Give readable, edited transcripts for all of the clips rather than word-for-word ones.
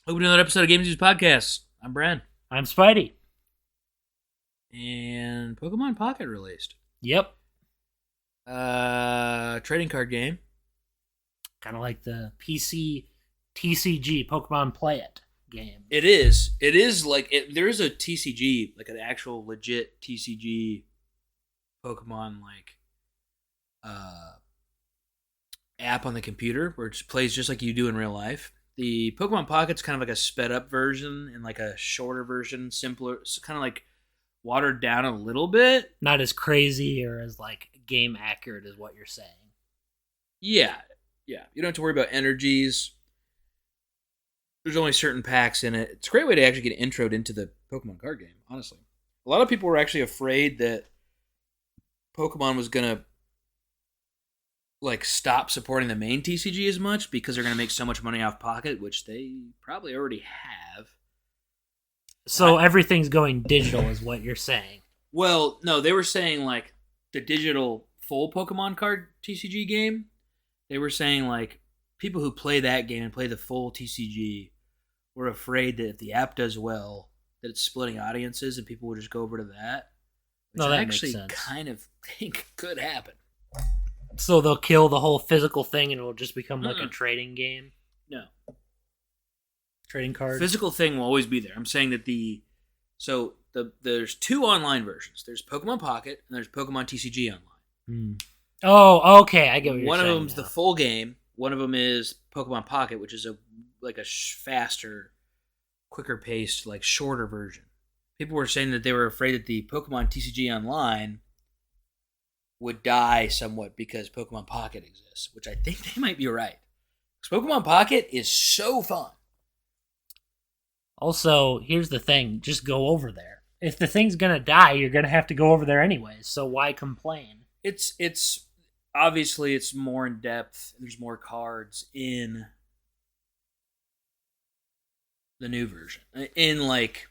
Welcome to another episode of Games News Podcast. I'm Bren. I'm Spidey. And Pokemon Pocket released. Yep. Trading card game. Kind of like the PC TCG Pokemon Play It game. It is. It is like there is a TCG, like an actual legit TCG Pokemon app on the computer where it just plays just like you do in real life. The Pokemon Pocket's kind of like a sped up version and like a shorter version, simpler, kind of like watered down a little bit. Not as crazy or as like game accurate as what you're saying. Yeah. You don't have to worry about energies. There's only certain packs in it. It's a great way to actually get introed into the Pokemon card game, honestly. A lot of people were actually afraid that Pokemon was going to stop supporting the main TCG as much because they're going to make so much money off Pocket, which they probably already have. So everything's going digital is what you're saying. Well, no, they were saying like the digital full Pokemon card TCG game. They were saying like people who play that game and play the full TCG were afraid that if the app does well, that it's splitting audiences and people will just go over to that. Which No, that I makes actually sense. kind of think could happen. So they'll kill the whole physical thing and it'll just become like a trading game? No. Trading card? Physical thing will always be there. I'm saying that there's two online versions. There's Pokemon Pocket and there's Pokemon TCG online. Oh, okay. I get what you're One saying. of them's now. the full game. One of them is Pokemon Pocket, which is a faster, quicker paced, like shorter version. People were saying that they were afraid that the Pokemon TCG Online would die somewhat because Pokemon Pocket exists, which I think they might be right. Because Pokemon Pocket is so fun. Also, here's the thing. Just go over there. If the thing's going to die, you're going to have to go over there anyways. So why complain? It's obviously it's more in depth. There's more cards in the new version, in like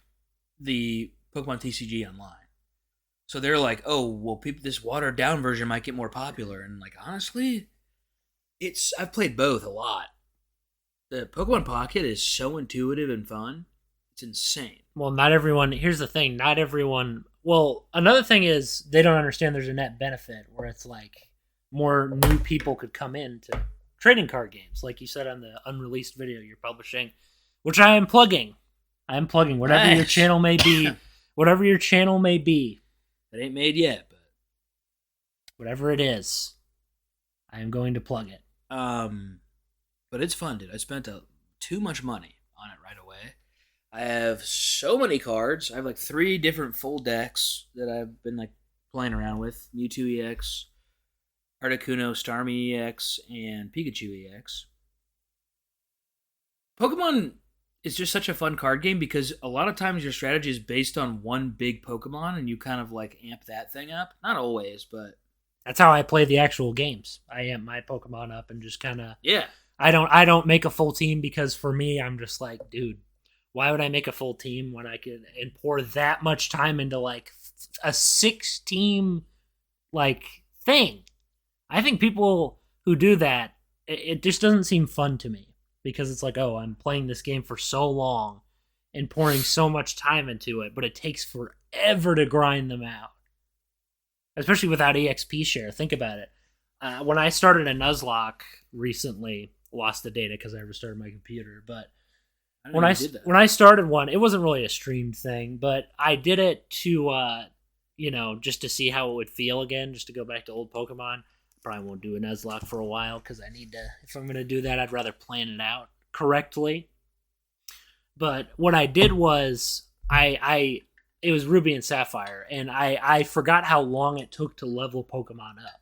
the Pokemon TCG Online. So they're like, oh well, this watered down version might get more popular, and like honestly, I've played both a lot. The Pokemon Pocket is so intuitive and fun. It's insane. Well, not everyone. Here's the thing. Not everyone. Well, another thing is they don't understand there's a net benefit where it's like more new people could come into trading card games, like you said on the unreleased video you're publishing, which I am plugging. I am plugging whatever your Nice. channel may be. Whatever your channel may be, It ain't made yet, but whatever it is, I am going to plug it. but it's fun, dude. I spent too much money on it right away. I have so many cards. I have like 3 different full decks that I've been like playing around with: Mewtwo EX, Articuno, Starmie EX, and Pikachu EX. Pokemon is just such a fun card game because a lot of times your strategy is based on one big Pokemon and you kind of like amp that thing up. Not always, but That's how I play the actual games. I amp my Pokemon up and just kind of. yeah. I don't make a full team because for me, I'm just like, dude, why would I make a full team when I could and pour that much time into like a 6-team like thing? I think people who do that, it just doesn't seem fun to me because it's like, oh, I'm playing this game for so long and pouring so much time into it, but it takes forever to grind them out, especially without EXP share. Think about it. When I started a Nuzlocke recently, lost the data because I restarted my computer, but when I started one, it wasn't really a streamed thing, but I did it to just to see how it would feel again, just to go back to old Pokemon. Probably won't do a Nuzlocke for a while because I need to. If I'm gonna do that, I'd rather plan it out correctly. But what I did was it was Ruby and Sapphire, and I forgot how long it took to level Pokemon up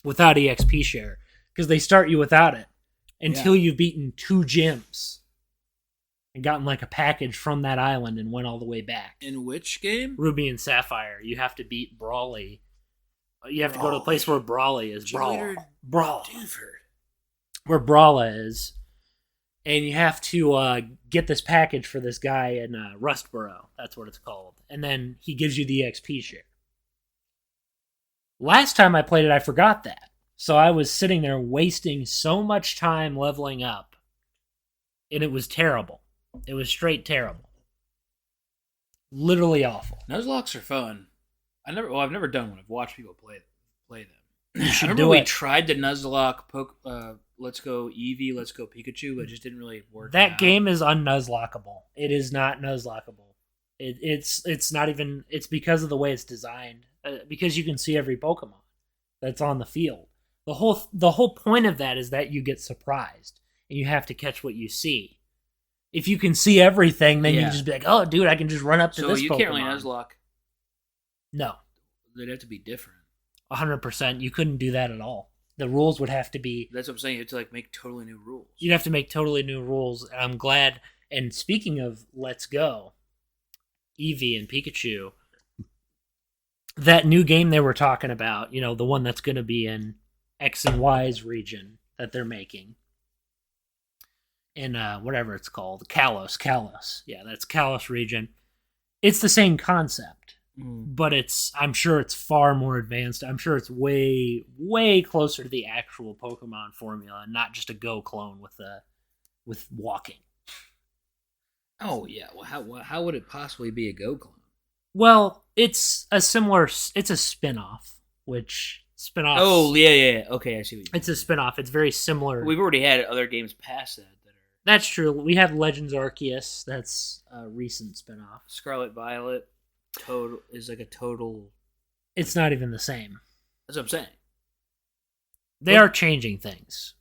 without EXP share because they start you without it until you've beaten 2 gyms and gotten like a package from that island and went all the way back. In which game? Ruby and Sapphire, you have to beat Brawly. You have to go to the place where Brawly is. Brawl. Where Brawler is. And you have to get this package for this guy in Rustboro. That's what it's called. And then he gives you the XP share. Last time I played it, I forgot that. So I was sitting there wasting so much time leveling up and it was terrible. It was straight terrible. Literally awful. Nuzlocks are fun. I've never done one. I've watched people play them. You should I remember do we it. tried to Nuzlocke Let's Go Eevee, Let's Go Pikachu, but it just didn't really work. That out. game is unnuzlockable. It is not nuzlockable. It's not even. It's because of the way it's designed. Because you can see every Pokemon that's on the field. The whole point of that is that you get surprised and you have to catch what you see. If you can see everything, then you can just be like, "Oh, dude, I can just run up to this Pokemon." So you can't really Nuzlocke. No, they'd have to be different. 100%. You couldn't do that at all. The rules would have to be. That's what I'm saying. You have to like make totally new rules. You'd have to make totally new rules. And I'm glad. And speaking of Let's Go, Eevee and Pikachu, that new game they were talking about, you know, the one that's going to be in X and Y's region that they're making. In whatever it's called, Kalos. Yeah, that's Kalos region. It's the same concept, but I'm sure it's far more advanced. I'm sure it's way, way closer to the actual Pokemon formula, and not just a Go clone with walking. Oh yeah, well how would it possibly be a Go clone? Well, it's a spin-off, which spin-off. Oh yeah. Okay, I see what you mean. It's a spin-off. It's very similar. We've already had other games past that. That's true. We have Legends Arceus. That's a recent spinoff. Scarlet Violet is like a total. It's not even the same. That's what I'm saying. They are changing things.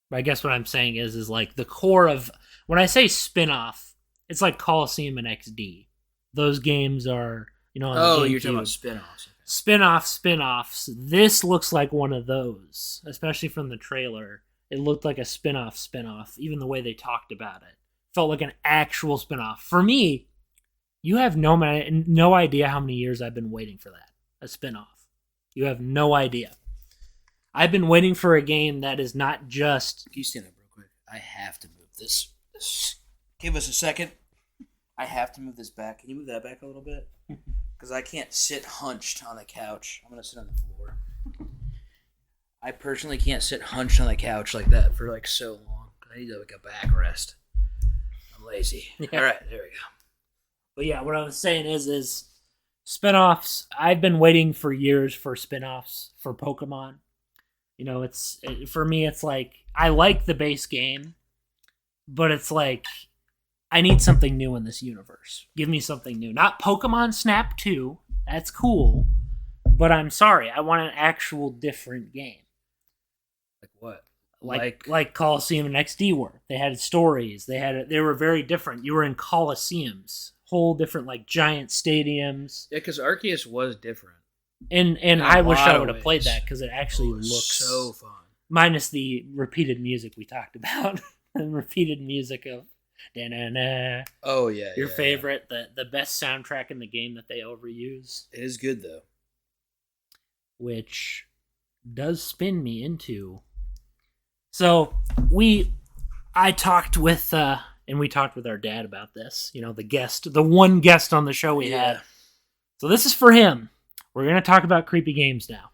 But I guess what I'm saying is like the core of when I say spinoff, it's like Coliseum and XD. Those games are, you know. Oh, you're talking about spinoffs. Spinoffs. This looks like one of those, especially from the trailer. It looked like a spin-off, even the way they talked about it. Felt like an actual spin-off. For me, you have no idea how many years I've been waiting for that. A spin-off. You have no idea. I've been waiting for a game that is not just... Can you stand up real quick? I have to move this. Give us a second. I have to move this back. Can you move that back a little bit? Because I can't sit hunched on the couch. I'm going to sit on the floor. I personally can't sit hunched on the couch like that for like so long. I need like a backrest. I'm lazy. Yeah. All right, there we go. But yeah, what I was saying is spinoffs. I've been waiting for years for spinoffs for Pokemon. You know, for me, it's like I like the base game, but it's like I need something new in this universe. Give me something new. Not Pokemon Snap 2. That's cool, but I'm sorry. I want an actual different game. Like what? Like Coliseum and XD were. They had stories. They were very different. You were in Coliseums, whole different like giant stadiums. Yeah, because Arceus was different. And I wish I would have played that because it actually looks so fun. Minus the repeated music we talked about, and repeated music of da-na-na. Oh yeah, your favorite, the best soundtrack in the game that they overuse. It is good though. Which does spin me into. So I talked with and we talked with our dad about this. You know, the one guest on the show we had. So this is for him. We're gonna talk about creepy games now.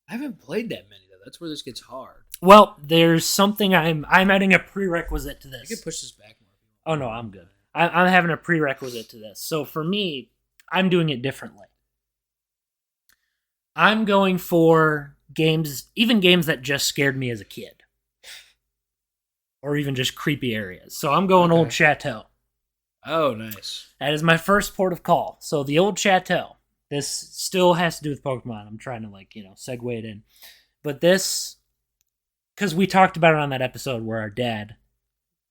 I haven't played that many though. That's where this gets hard. Well, there's something I'm adding a prerequisite to this. You can push this back more. Oh no, I'm good. I'm having a prerequisite to this. So for me, I'm doing it differently. I'm going for games, even games that just scared me as a kid. Or even just creepy areas. So I'm going Old Chateau. Oh, nice. That is my first port of call. So the Old Chateau. This still has to do with Pokemon. I'm trying to segue it in. But this, because we talked about it on that episode where our dad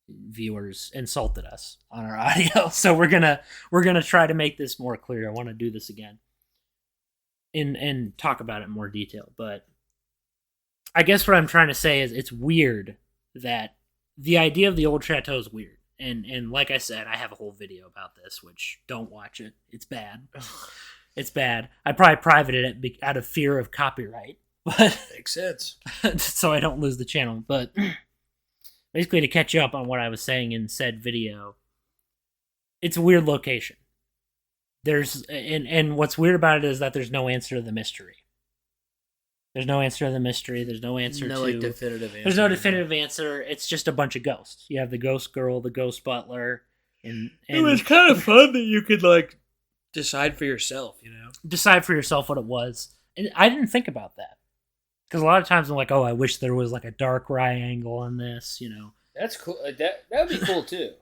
viewers insulted us on our audio. So we're gonna try to make this more clear. I want to do this again. And talk about it in more detail. But I guess what I'm trying to say is it's weird that the idea of the Old Chateau is weird. And like I said, I have a whole video about this, which don't watch it. It's bad. It's bad. I probably privated it out of fear of copyright. But makes sense. So I don't lose the channel. But basically to catch you up on what I was saying in said video, it's a weird location. And what's weird about it is that there's no answer to the mystery. There's no answer to the mystery. There's no answer No, to... like, definitive answer. There's no definitive answer. It's just a bunch of ghosts. You have the ghost girl, the ghost butler, and it was kind of fun that you could, like, decide for yourself, you know? decide for yourself what it was. And I didn't think about that. Because a lot of times I'm like, oh, I wish there was, like, a dark Rai angle on this, you know. That's cool. That would be cool, too.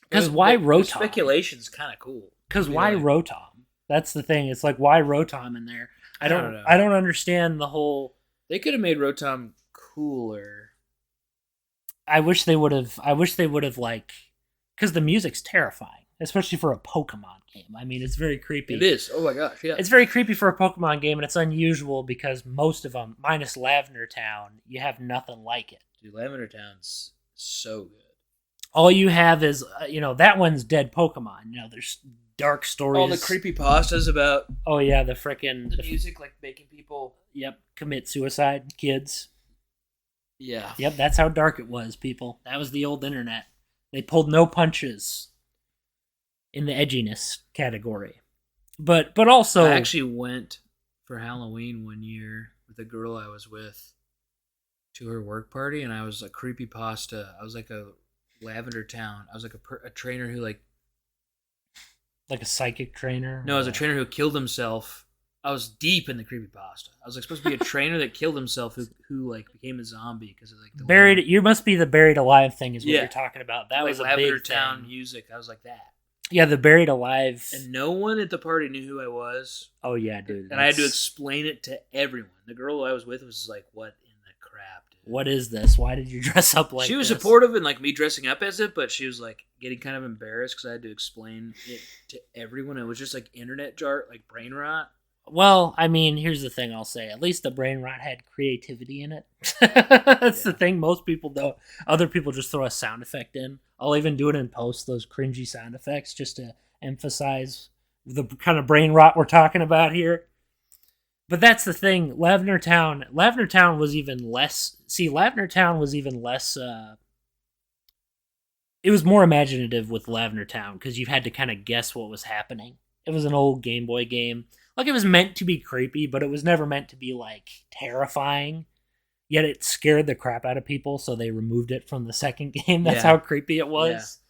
Because why Rotom? Speculation's kind of cool. Because why Rotom? That's the thing. It's like, why Rotom in there? I don't know. I don't understand the whole... They could have made Rotom cooler. I wish they would have, like... Because the music's terrifying. Especially for a Pokemon game. I mean, it's very creepy. It is. Oh my gosh, yeah. It's very creepy for a Pokemon game, and it's unusual because most of them, minus Lavender Town, you have nothing like it. Dude, Lavender Town's so good. All you have is, that one's dead Pokemon. There's dark stories. All the creepypastas about... Oh, yeah, the frickin'... The music, like, making people... Yep, commit suicide, kids. Yeah. Yep, that's how dark it was, people. That was the old internet. They pulled no punches in the edginess category. But also... I actually went for Halloween one year with a girl I was with to her work party, and I was a creepypasta. I was like a Lavender Town. I was like a trainer who, like... Like a psychic trainer? No, I was a trainer who killed himself. I was deep in the creepypasta. I was like supposed to be a trainer that killed himself who like became a zombie because of like the buried. You must be the buried alive thing is what you're talking about. That like was a Lavender big Town thing. music. I was like that. Yeah, the buried alive. And no one at the party knew who I was. Oh yeah, dude. And I had to explain it to everyone. The girl I was with was like, "What in the crap, dude? What is this? Why did you dress up like?" She was this? supportive in like me dressing up as it, but she was like getting kind of embarrassed because I had to explain it to everyone. It was just like internet jar, like brain rot. Well, I mean, here's the thing I'll say. At least the brain rot had creativity in it. That's the thing. Most people don't. Other people just throw a sound effect in. I'll even do it in post, those cringy sound effects, just to emphasize the kind of brain rot we're talking about here. But that's the thing. Lavender Town was even less... See, Lavender Town was even less... It was more imaginative with Lavender Town, because you had to kind of guess what was happening. It was an old Game Boy game. Like, it was meant to be creepy, but it was never meant to be, like, terrifying. Yet it scared the crap out of people, so they removed it from the second game. That's how creepy it was.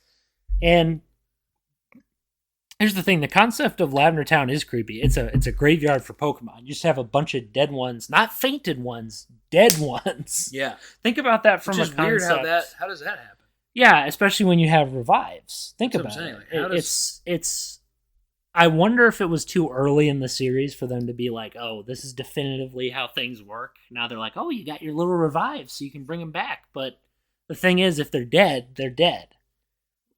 Yeah. And here's the thing. The concept of Lavender Town is creepy. It's a graveyard for Pokemon. You just have a bunch of dead ones. Not fainted ones. Dead ones. Yeah. Think about that from a concept. Weird how does that happen? Yeah, especially when you have revives. Think about it. Like, it's I wonder if it was too early in the series for them to be like, oh, this is definitively how things work. Now they're like, oh, you got your little revives, so you can bring them back. But the thing is, if they're dead, they're dead.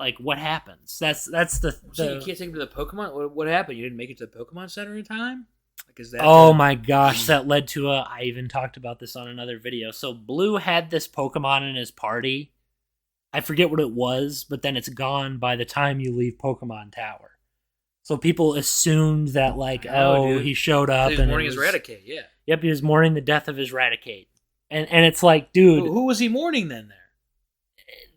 Like, what happens? That's the So you can't take them to the Pokemon? What happened? You didn't make it to the Pokemon Center in time? Like, is that? Oh my gosh, that led to I even talked about this on another video. So Blue had this Pokemon in his party. I forget what it was, but then it's gone by the time you leave Pokemon Tower. So people assumed that, like, he showed up. He was mourning his Raticate, yeah. Yep, he was mourning the death of his Raticate. And it's like, dude... Who was he mourning then there?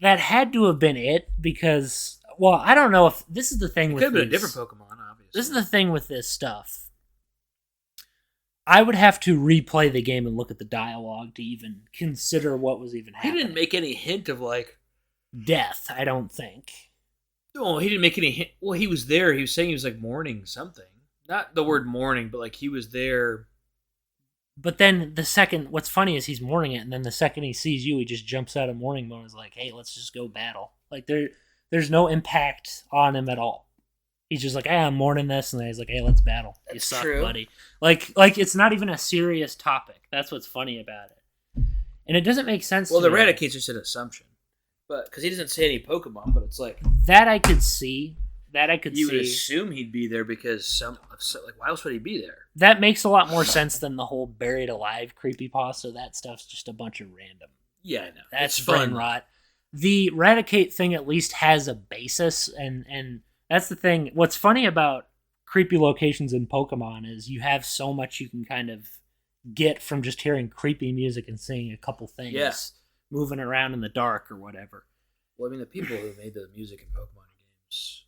That had to have been it, because... Well, I don't know if... This is the thing with It could have been a different Pokemon, obviously. This is the thing with this stuff. I would have to replay the game and look at the dialogue to even consider what was even happening. He didn't make any hint of, like... death, I don't think. No, he didn't make any hint. Well, he was there. He was saying he was, like, mourning something. Not the word mourning, but, like, he was there. But then what's funny is he's mourning it, and then the second he sees you, he just jumps out of mourning mode and is like, hey, let's just go battle. Like, there's no impact on him at all. He's just like, hey, I'm mourning this, and then he's like, hey, let's battle. That's you suck, true. Buddy. Like it's not even a serious topic. That's what's funny about it. And it doesn't make sense to me. Well, the Raticate's just an assumption. But because he doesn't say any Pokemon, but it's like that I could see. You would assume he'd be there because like why else would he be there? That makes a lot more sense than the whole buried alive creepypasta. That stuff's just a bunch of random. Yeah, I know. That's brain rot. The Raticate thing at least has a basis, and that's the thing. What's funny about creepy locations in Pokemon is you have so much you can kind of get from just hearing creepy music and seeing a couple things. Yeah. Moving around in the dark or whatever. Well, I mean, the people who made the music in Pokemon games.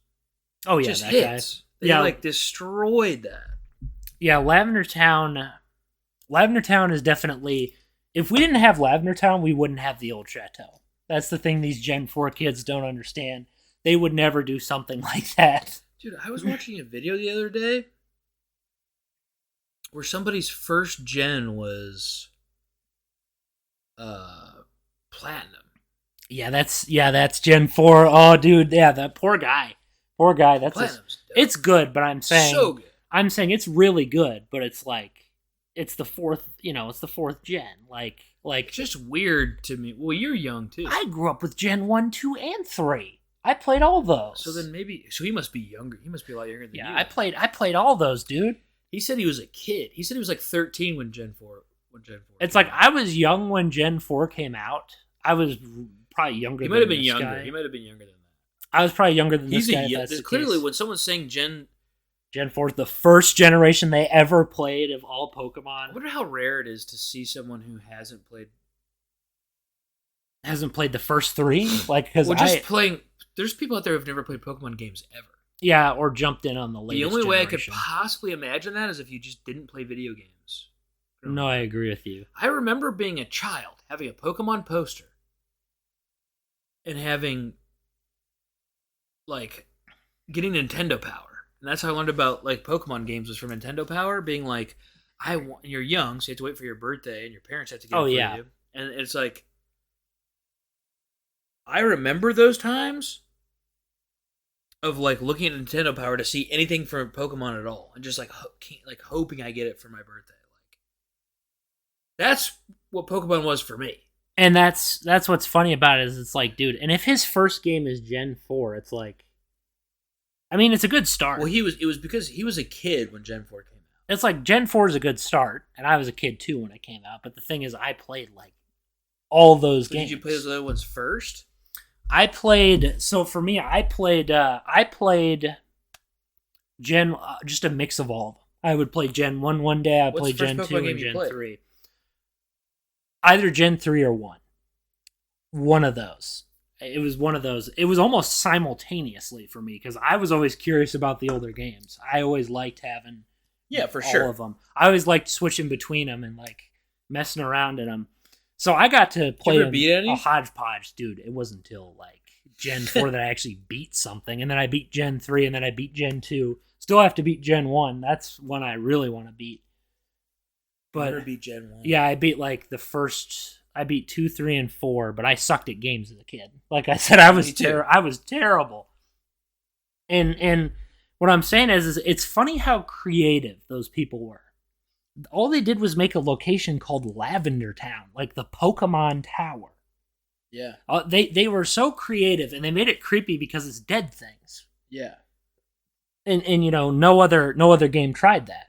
Oh, yeah, just that hits. Guy. They, destroyed that. Yeah, Lavender Town, Lavender Town is definitely... If we didn't have Lavender Town, we wouldn't have the old chateau. That's the thing these Gen 4 kids don't understand. They would never do something like that. Dude, I was watching a video the other day where somebody's first gen was platinum. Yeah, that's Gen 4. Oh, dude, yeah, that poor guy. Poor guy. It's good, but I'm saying so good. I'm saying it's really good, but it's like it's the fourth gen. Like It's just weird to me. Well, you're young too. I grew up with Gen 1, 2, and 3. I played all those. So then he must be younger. He must be a lot younger than you. Yeah, I played all those, dude. He said he was a kid. He said he was like 13 when Gen 4. It's like I was young when Gen 4 came out. I was probably younger. He might have been younger. Guy. He might have been younger than that. I was probably younger than this guy. Clearly, when someone's saying Gen 4 is the first generation they ever played of all Pokemon. I wonder how rare it is to see someone who hasn't played the first 3. Like because playing. There's people out there who've never played Pokemon games ever. Yeah, or jumped in on the latest. The only generation. way I could possibly imagine that is if you just didn't play video games. No, I agree with you. I remember being a child, having a Pokemon poster, and having, like, getting Nintendo Power. And that's how I learned about, like, Pokemon games was from Nintendo Power, being like, you're young, so you have to wait for your birthday, and your parents have to get it for you. And it's like, I remember those times of, like, looking at Nintendo Power to see anything from Pokemon at all, and just, like hoping I get it for my birthday. Like, that's what Pokemon was for me. And that's what's funny about it is it's like, dude, and if his first game is Gen 4, it's like, I mean, it's a good start. Well, it was because he was a kid when Gen 4 came out. It's like Gen 4 is a good start, and I was a kid too when it came out. But the thing is, I played like all those games. Did you play those other ones first? I played Gen, just a mix of all of them. I would play Gen 1 one day, I'd play Gen 2 and Gen 3. Either Gen 3 or 1. One of those. It was one of those. It was almost simultaneously for me because I was always curious about the older games. I always liked having all of them. I always liked switching between them and like messing around in them. So I got to play a hodgepodge. Dude, it wasn't until like Gen 4 that I actually beat something. And then I beat Gen 3 and then I beat Gen 2. Still have to beat Gen 1. That's one I really want to beat. But never beat Gen 1. Yeah, I beat like I beat 2, 3, and 4, but I sucked at games as a kid. Like I said, I was terrible. And what I'm saying is it's funny how creative those people were. All they did was make a location called Lavender Town, like the Pokemon Tower. Yeah. They were so creative, and they made it creepy because it's dead things. Yeah. And you know, no other game tried that.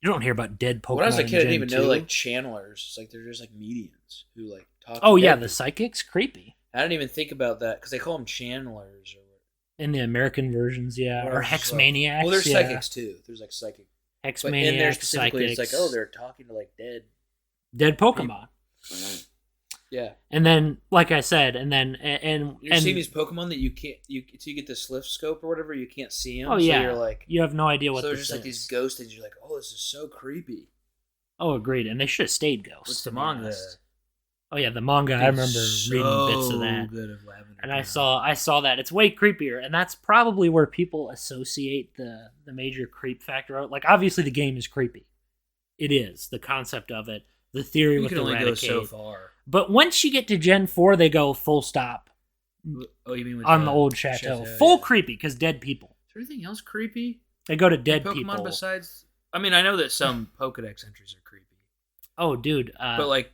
You don't hear about dead Pokemon. When I was a kid, I didn't even know like channelers. It's like they're just like mediums who like talk. Oh yeah, the psychics, creepy. I didn't even think about that because they call them channelers or in the American versions, yeah, or Hexmaniacs. Well, there's psychics too. There's like psychic. Hexmaniacs, but in there specifically, psychics. it's like they're talking to like dead Pokemon. Yeah. And then, like I said, and you're seeing these Pokemon that you can't you get the Slift scope or whatever, you can't see them. Oh yeah, so you're like, you have no idea what. So this there's just like these ghost things. You're like, oh, this is so creepy. Oh, agreed. And they should have stayed ghosts. What's the manga? Oh yeah, the manga. I remember reading bits of that. Good of Lavender and I saw that. It's way creepier, and that's probably where people associate the major creep factor. Like obviously the game is creepy. It is the concept of it, the theory with the Eradicate. You can only go so far. But once you get to Gen 4, they go full stop. Oh, you mean with on the old chateau? Full creepy because dead people. Is there anything else creepy? They go to dead Pokemon people. Besides, I mean, I know that some Pokedex entries are creepy. Oh, dude. But like,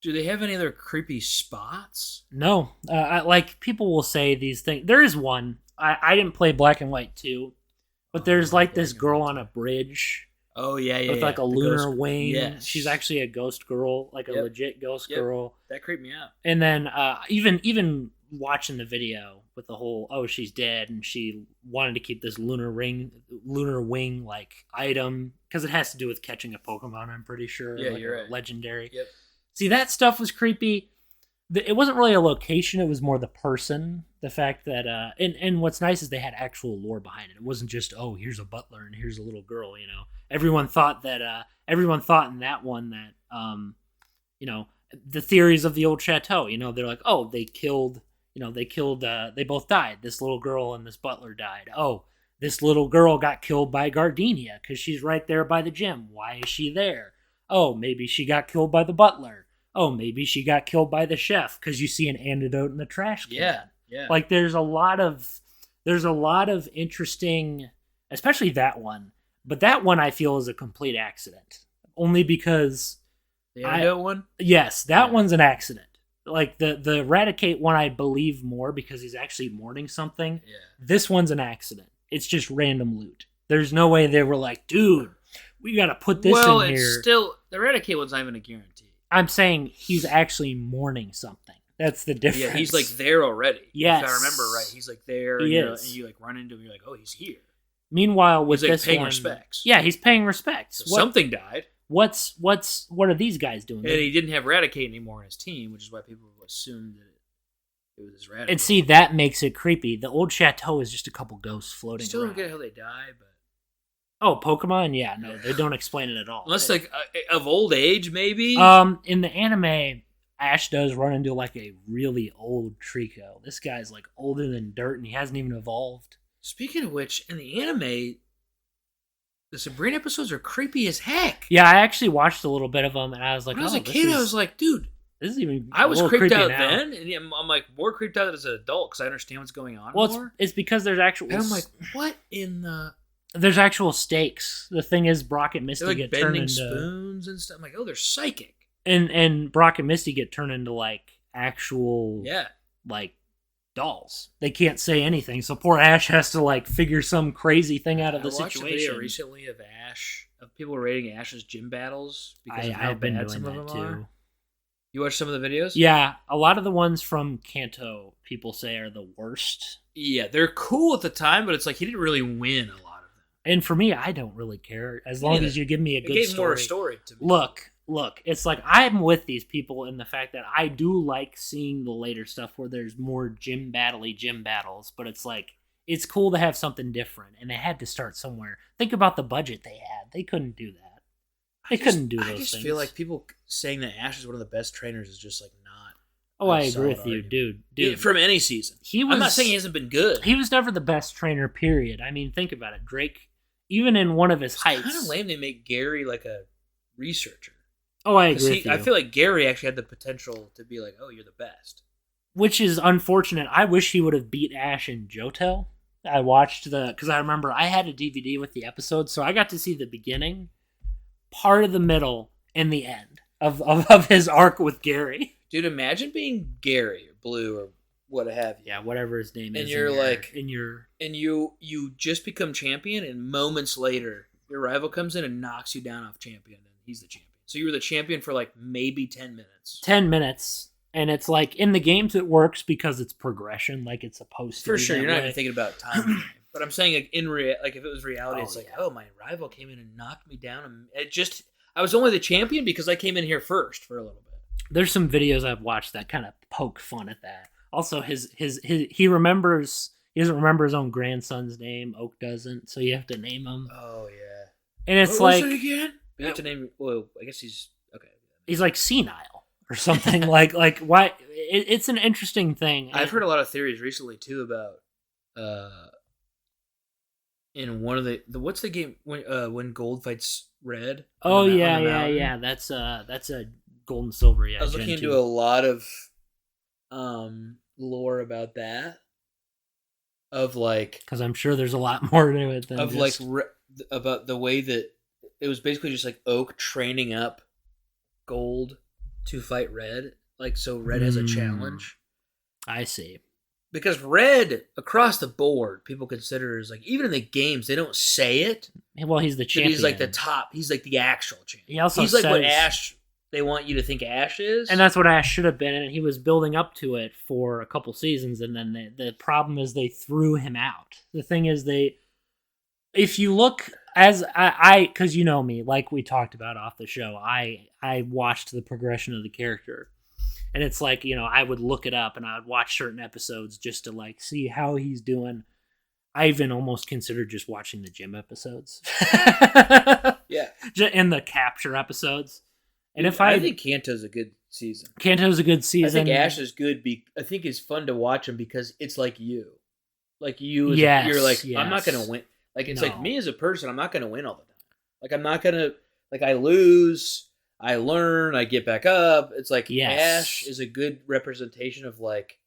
do they have any other creepy spots? No. Like people will say these things. There is one. I didn't play Black and White 2, but there's like this girl on a bridge. Oh yeah, with like a lunar wing. Yes. She's actually a ghost girl, like a legit ghost girl. That creeped me out. And then even watching the video with the whole she's dead and she wanted to keep this lunar wing like item because it has to do with catching a Pokemon. I'm pretty sure. Yeah, like you're right. Legendary. Yep. See, that stuff was creepy. It wasn't really a location. It was more the person. The fact that, and what's nice is they had actual lore behind it. It wasn't just, here's a butler and here's a little girl, you know. Everyone thought that everyone thought in that one that the theories of the old chateau. They're like, oh, they killed. They both died. This little girl and this butler died. Oh, this little girl got killed by Gardenia because she's right there by the gym. Why is she there? Oh, maybe she got killed by the butler. Oh, maybe she got killed by the chef because you see an antidote in the trash can. Yeah. Like there's a lot of interesting, especially that one. But that one I feel is a complete accident. Only because the antidote one? Yes, that one's an accident. Like the Eradicate one I believe more because he's actually mourning something. Yeah. This one's an accident. It's just random loot. There's no way they were like, dude, we got to put this in here. Well, it's still, the Eradicate one's not even a guarantee. I'm saying he's actually mourning something. That's the difference. Yeah, he's like there already. Yes. If I remember right, he's like there. He and is. And you like run into him, you're like, oh, he's here. Meanwhile, with he's like this paying one, respects. Yeah, he's paying respects. So something died. What are these guys doing? And he didn't have Eradicate anymore in his team, which is why people assumed that it was his Eradicate. And see, that makes it creepy. The old chateau is just a couple ghosts floating Still around. don't get how they die, but... Oh, Pokemon? Yeah, no, they don't explain it at all. Unless, like, of old age, maybe? In the anime, Ash does run into, like, a really old Trico. This guy's, like, older than dirt, and he hasn't even evolved. Speaking of which, in the anime, the Sabrina episodes are creepy as heck. Yeah, I actually watched a little bit of them, and I was like, when I was a kid, I was like, dude... This is even I was creeped out now. then, and I'm like more creeped out as an adult because I understand what's going on. Well, it's because there's actual... And I'm like, what in the... There's actual stakes. The thing is, Brock and Misty like get turned bending into... spoons and stuff. I'm like, oh, they're psychic. And Brock and Misty get turned into, like, actual... Yeah. Like, dolls. They can't say anything, so poor Ash has to, like, figure some crazy thing out of the situation. I watched a video recently of Ash, of people rating Ash's gym battles because of how I've been bad doing some of that, them too. are. You watched some of the videos? Yeah, a lot of the ones from Kanto, people say, are the worst. Yeah, they're cool at the time, but it's like he didn't really win a lot of them. And for me, I don't really care as long as you give me a good story. It gave more story to me. Look, it's like I'm with these people in the fact that I do like seeing the later stuff where there's more gym battles, but it's like it's cool to have something different, and they had to start somewhere. Think about the budget they had; they couldn't do that. They couldn't do those things. I just feel like people saying that Ash is one of the best trainers is just like not. Oh, I agree with you, dude. From any season, I'm not saying he hasn't been good. He was never the best trainer. Period. I mean, think about it. Drake, even in one of his heights, kind of lame. They make Gary like a researcher. Oh, I agree with you. I feel like Gary actually had the potential to be like, oh, you're the best. Which is unfortunate. I wish he would have beat Ash in Johto. I watched because I remember I had a DVD with the episode, so I got to see the beginning, part of the middle, and the end of his arc with Gary. Dude, imagine being Gary or Blue or what have you. Yeah, whatever his name is. And you just become champion, and moments later, your rival comes in and knocks you down off champion, and he's the champion. So you were the champion for like maybe 10 minutes. 10 minutes. And it's like, in the games it works because it's progression, like it's supposed to be. For sure, you're not even thinking about time. But I'm saying, like, if it was reality, it's like, oh, my rival came in and knocked me down. And I was only the champion because I came in here first for a little bit. There's some videos I've watched that kind of poke fun at that. Also, he doesn't remember his own grandson's name. Oak doesn't, so you have to name him. Oh, yeah. And it's what was it again? You have to name, well, I guess he's, okay. He's like senile or something. like why? It's an interesting thing. I've heard a lot of theories recently, too, about, in one of what's the game when Gold fights Red? Oh, yeah. That's a Gold and Silver, yeah. I was looking into a lot of lore about that. Of, like... Because I'm sure there's a lot more to it than just... about the way that it was basically just like Oak training up Gold to fight Red. Like, so Red has a challenge. I see. Because Red, across the board, people consider as like, even in the games, they don't say it. Well, he's the champion. He's like the top. He's like the actual champion. He's like what Ash, they want you to think Ash is. And that's what Ash should have been. And he was building up to it for a couple seasons. And then the problem is they threw him out. The thing is if you look... because you know me, like we talked about off the show, I watched the progression of the character, and it's like, I would look it up and I would watch certain episodes just to like see how he's doing. I even almost considered just watching the gym episodes. Yeah. In the capture episodes. And if I think Kanto's a good season. Kanto's a good season. I think Ash is good. I think it's fun to watch him because it's like you. Like you, Yes, you're like, yes. I'm not going to win. Like, it's No. like me as a person, I'm not going to win all the time. Like, I'm not going to, like, I lose, I learn, I get back up. It's like Ash is a good representation of, like,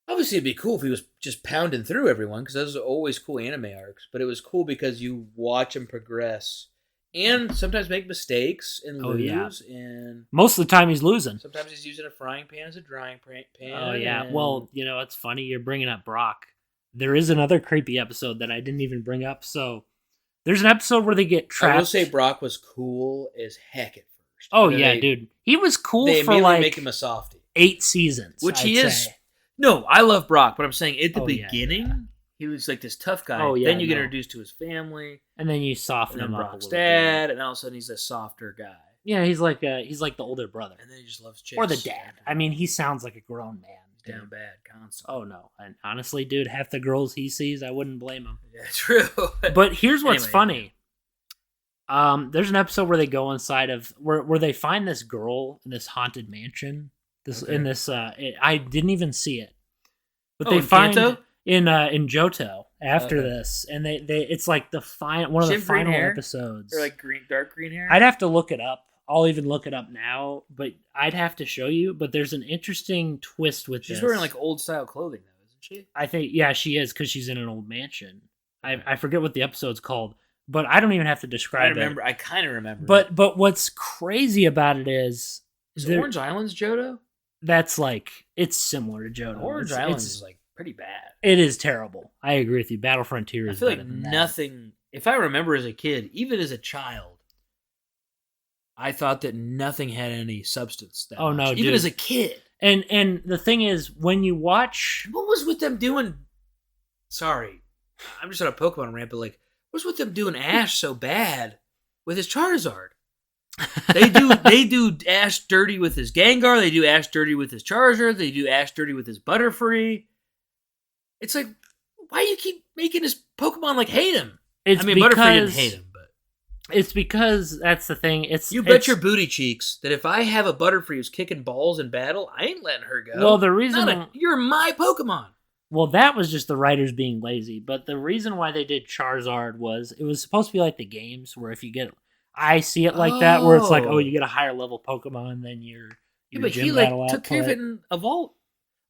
obviously it'd be cool if he was just pounding through everyone because those are always cool anime arcs. But it was cool because you watch him progress and sometimes make mistakes and lose. And most of the time he's losing. Sometimes he's using a frying pan as a drying pan. Oh, yeah. Well, you know, it's funny you're bringing up Brock. There is another creepy episode that I didn't even bring up. So there's an episode where they get trapped. I will say Brock was cool as heck at first. Oh, yeah, dude. He was cool for like make him a softie. 8 seasons. Which I'd he is. say. No, I love Brock, but I'm saying at the beginning, yeah. he was like this tough guy. Oh, yeah, then you get introduced to his family. And then you soften and him up Brock's a little dad, bit. and all of a sudden he's a softer guy. Yeah, he's like the older brother. And then he just loves chicks. Or the dad. I mean, he sounds like a grown man. Down bad, constantly. Oh, no. And honestly, dude, half the girls he sees, I wouldn't blame him. Yeah, true. But here's what's funny. There's an episode where they go inside of where they find this girl in this haunted mansion. I didn't even see it, but they find Kanto? in Johto after this, and they it's like one of the final episodes. Or like dark green hair. I'd have to look it up. I'll even look it up now, but I'd have to show you. But there's an interesting twist with this. She's wearing like old style clothing though, isn't she? I think she is because she's in an old mansion. I forget what the episode's called. But I don't even have to describe it. I kind of remember. But what's crazy about it is Orange Island's Johto? That's like, it's similar to Johto. Orange Island is like pretty bad. It is terrible. I agree with you. Battle Frontier is better than nothing. If I remember as a kid, even as a child, I thought that nothing had any substance. No, even as a kid. And the thing is, when you watch, what was with them doing? Sorry, I'm just on a Pokemon rant, but like, what's with them doing Ash so bad with his Charizard? They do Ash dirty with his Gengar. They do Ash dirty with his Charizard. They do Ash dirty with his Butterfree. It's like, why do you keep making his Pokemon like hate him? Butterfree didn't hate him, but it's because that's the thing. You bet your booty cheeks that if I have a Butterfree who's kicking balls in battle, I ain't letting her go. Well, the reason you're my Pokemon. Well, that was just the writers being lazy. But the reason why they did Charizard was it was supposed to be like the games where if you get, I see it like that, where it's like, you get a higher level Pokemon than your but gym he battle took care of it and evolved.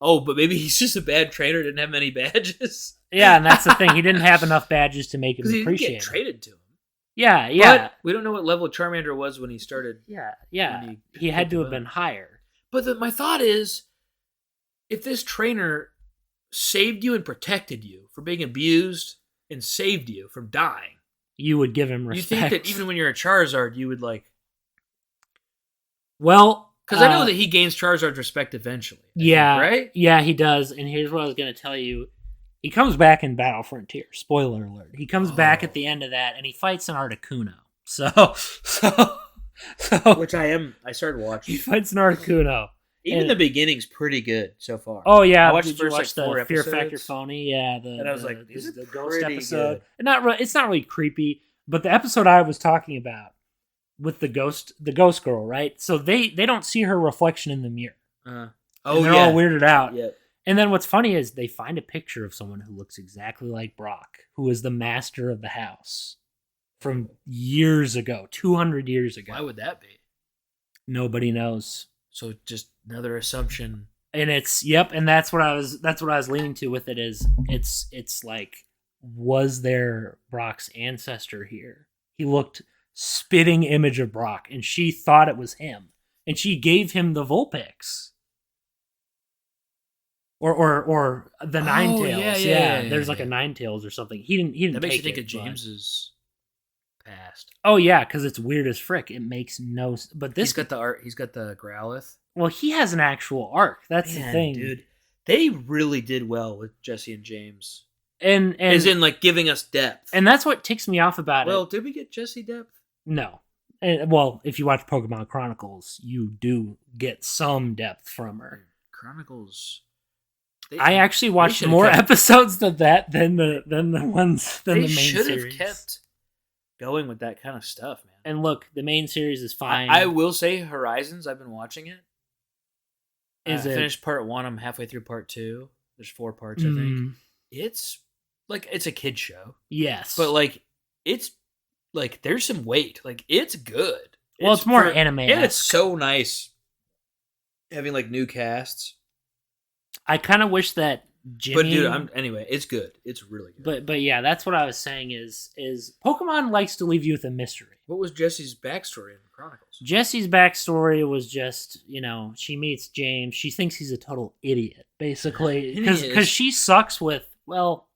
Oh, but maybe he's just a bad trainer, didn't have many badges. Yeah, and that's the thing. He didn't have enough badges to make him appreciate he didn't get traded to him. Yeah. But we don't know what level Charmander was when he started. Yeah. He had to have been higher. But my thought is, if this trainer saved you and protected you from being abused and saved you from dying, you would give him respect. You think that even when you're a Charizard, you would like... Well... Because I know that he gains Charizard's respect eventually. Right? Yeah, he does. And here's what I was going to tell you. He comes back in Battle Frontier. Spoiler alert. He comes back at the end of that, and he fights an Articuno. So which I started watching. He fights an Articuno. Even the beginning's pretty good so far. Oh yeah, I watched the first the 4 Fear Factor Phony. Yeah, and I was like, "These are the ghost good." episode. And it's not really creepy, but the episode I was talking about with the ghost girl, right? So they don't see her reflection in the mirror. They're all weirded out. Yeah. And then what's funny is they find a picture of someone who looks exactly like Brock, who is the master of the house from years ago, 200 years ago. Why would that be? Nobody knows. So just another assumption. And and that's what I was leaning to with it is it's like, was there Brock's ancestor here? He looked spitting image of Brock, and she thought it was him. And she gave him the Vulpix. Or the Ninetales. Yeah. There's like a Ninetales or something. He didn't That makes take you think it, of James's past. Oh yeah, because it's weird as frick. It makes no. But this he's got the Growlithe. Well, he has an actual arc. That's the thing, dude. They really did well with Jesse and James, and as in like giving us depth. And that's what ticks me off about it. Well, did we get Jesse depth? No. And, well, if you watch Pokemon Chronicles, you do get some depth from her. Chronicles. I actually watched more episodes of that than the main series. They should have kept going with that kind of stuff, man. And look, the main series is fine. I will say Horizons, I've been watching it. I finished part 1, I'm halfway through part 2. There's 4 parts, I think. It's like, it's a kid show. Yes. But like, it's like, there's some weight. Like, it's good. Well, it's more anime. And it's so nice having like new casts. I kind of wish that Jimmy... But dude, anyway, it's good. It's really good. But yeah, that's what I was saying is Pokemon likes to leave you with a mystery. What was Jesse's backstory in the Chronicles? Jesse's backstory was just, she meets James. She thinks he's a total idiot, basically. Because she sucks with, well...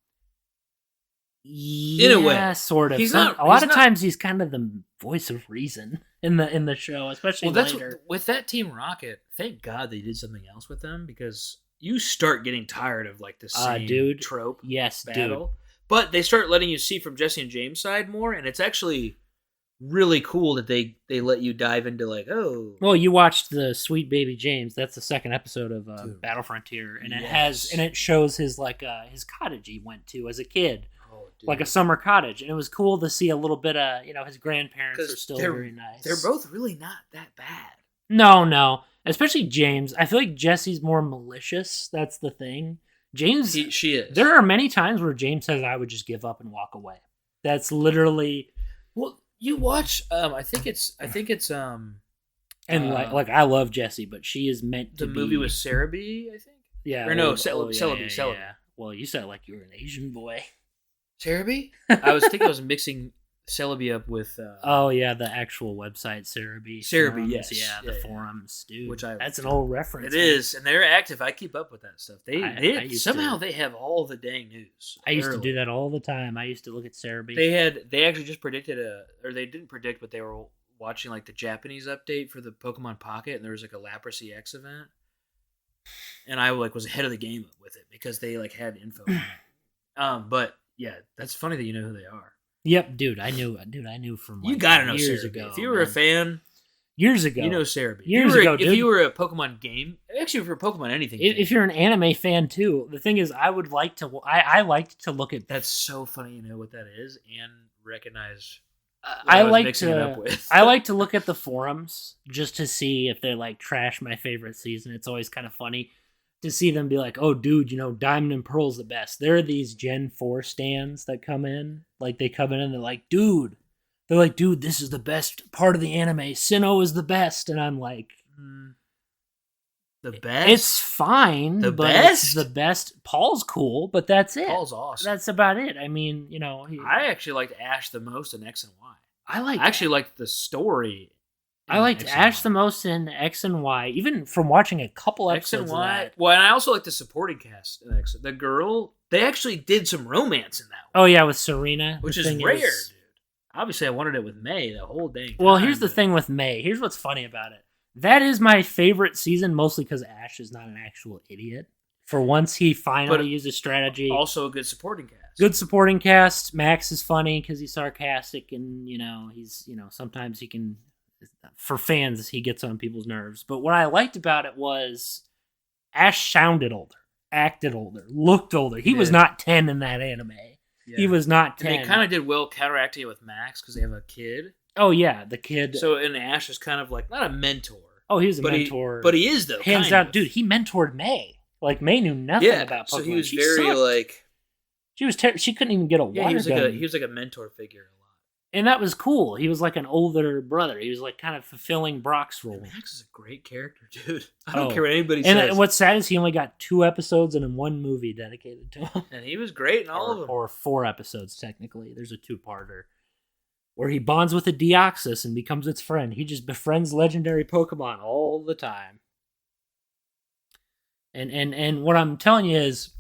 Yeah, in a way, sort of. A lot of times he's kind of the voice of reason in the show, especially later. With that Team Rocket, thank God they did something else with them, because you start getting tired of like the same trope battle. Dude. But they start letting you see from Jesse and James' side more, and it's actually really cool that they let you dive into like, oh. Well, you watched the Sweet Baby James. That's the second episode of Battle Frontier, and it shows his his cottage he went to as a kid. Like a summer cottage, and it was cool to see a little bit of his grandparents are still very nice. They're both really not that bad. No, especially James. I feel like Jesse's more malicious. That's the thing. James, she is. There are many times where James says, "I would just give up and walk away." That's literally. Well, you watch. I think it's. And like I love Jesse, but she is meant to be. The movie with Cerebi, I think. Yeah. Or no, Celebi. Yeah. Well, you said it like you were an Asian boy. Cerebi? I was mixing Celebi up with... oh, yeah, the actual website, Cerebi. Cerebi, yes. Yeah, the forums, dude. That's an old reference. It is, and they're active. I keep up with that stuff. They have all the dang news. I used to do that all the time. I used to look at Cerebi. They actually just predicted or they didn't predict, but they were watching like the Japanese update for the Pokemon Pocket, and there was like a Lapracy X event. And I was ahead of the game with it because they had info on it. But... yeah, that's funny that you know who they are. Yep, dude, I knew from you gotta know years Cerebi. ago. If you were a fan, years ago, you know Cerebi. If you were a Pokemon game, actually for Pokemon anything. If you're an anime fan too, the thing is, I liked to look at. That's so funny. You know what that is and recognize. I like to look at the forums just to see if they trash my favorite season. It's always kind of funny to see them be like, oh, dude, Diamond and Pearl's the best. There are these Gen 4 stands that come in. They come in and they're like, dude, this is the best part of the anime. Sinnoh is the best. And I'm like, the best? It's fine. It's the best. Paul's cool, but that's it. Paul's awesome. That's about it. I mean, I actually liked Ash the most in X and Y. I actually liked the story. I liked Ash the most in X and Y, even from watching a couple episodes of that. Well, and I also like the supporting cast in X. The girl, they actually did some romance in that one. Oh, yeah, with Serena. Which is rare, dude. Obviously, I wanted it with May the whole dang time. Well, here's the thing with May. Here's what's funny about it. That is my favorite season, mostly because Ash is not an actual idiot. For once, he finally uses strategy. Also a good supporting cast. Good supporting cast. Max is funny because he's sarcastic and, he's, sometimes he can... for fans, he gets on people's nerves. But what I liked about it was Ash sounded older, acted older, looked older. He was not 10 in that anime. Yeah. He was not 10. And they kind of did well counteracting it with Max because they have a kid. Oh, yeah, the kid. So, and Ash is kind of not a mentor. Oh, he was a mentor. But he is, though. Hands down. Dude, he mentored May. May knew nothing about Pokemon. So he was very, She was she couldn't even get a water gun. He was like a mentor figure. And that was cool. He was like an older brother. He was kind of fulfilling Brock's role. Max is a great character, dude. I don't care what anybody says. And what's sad is he only got 2 episodes and 1 movie dedicated to him. And he was great in all of them. Or 4 episodes, technically. There's a 2-parter. Where he bonds with a Deoxys and becomes its friend. He just befriends legendary Pokemon all the time. And what I'm telling you is...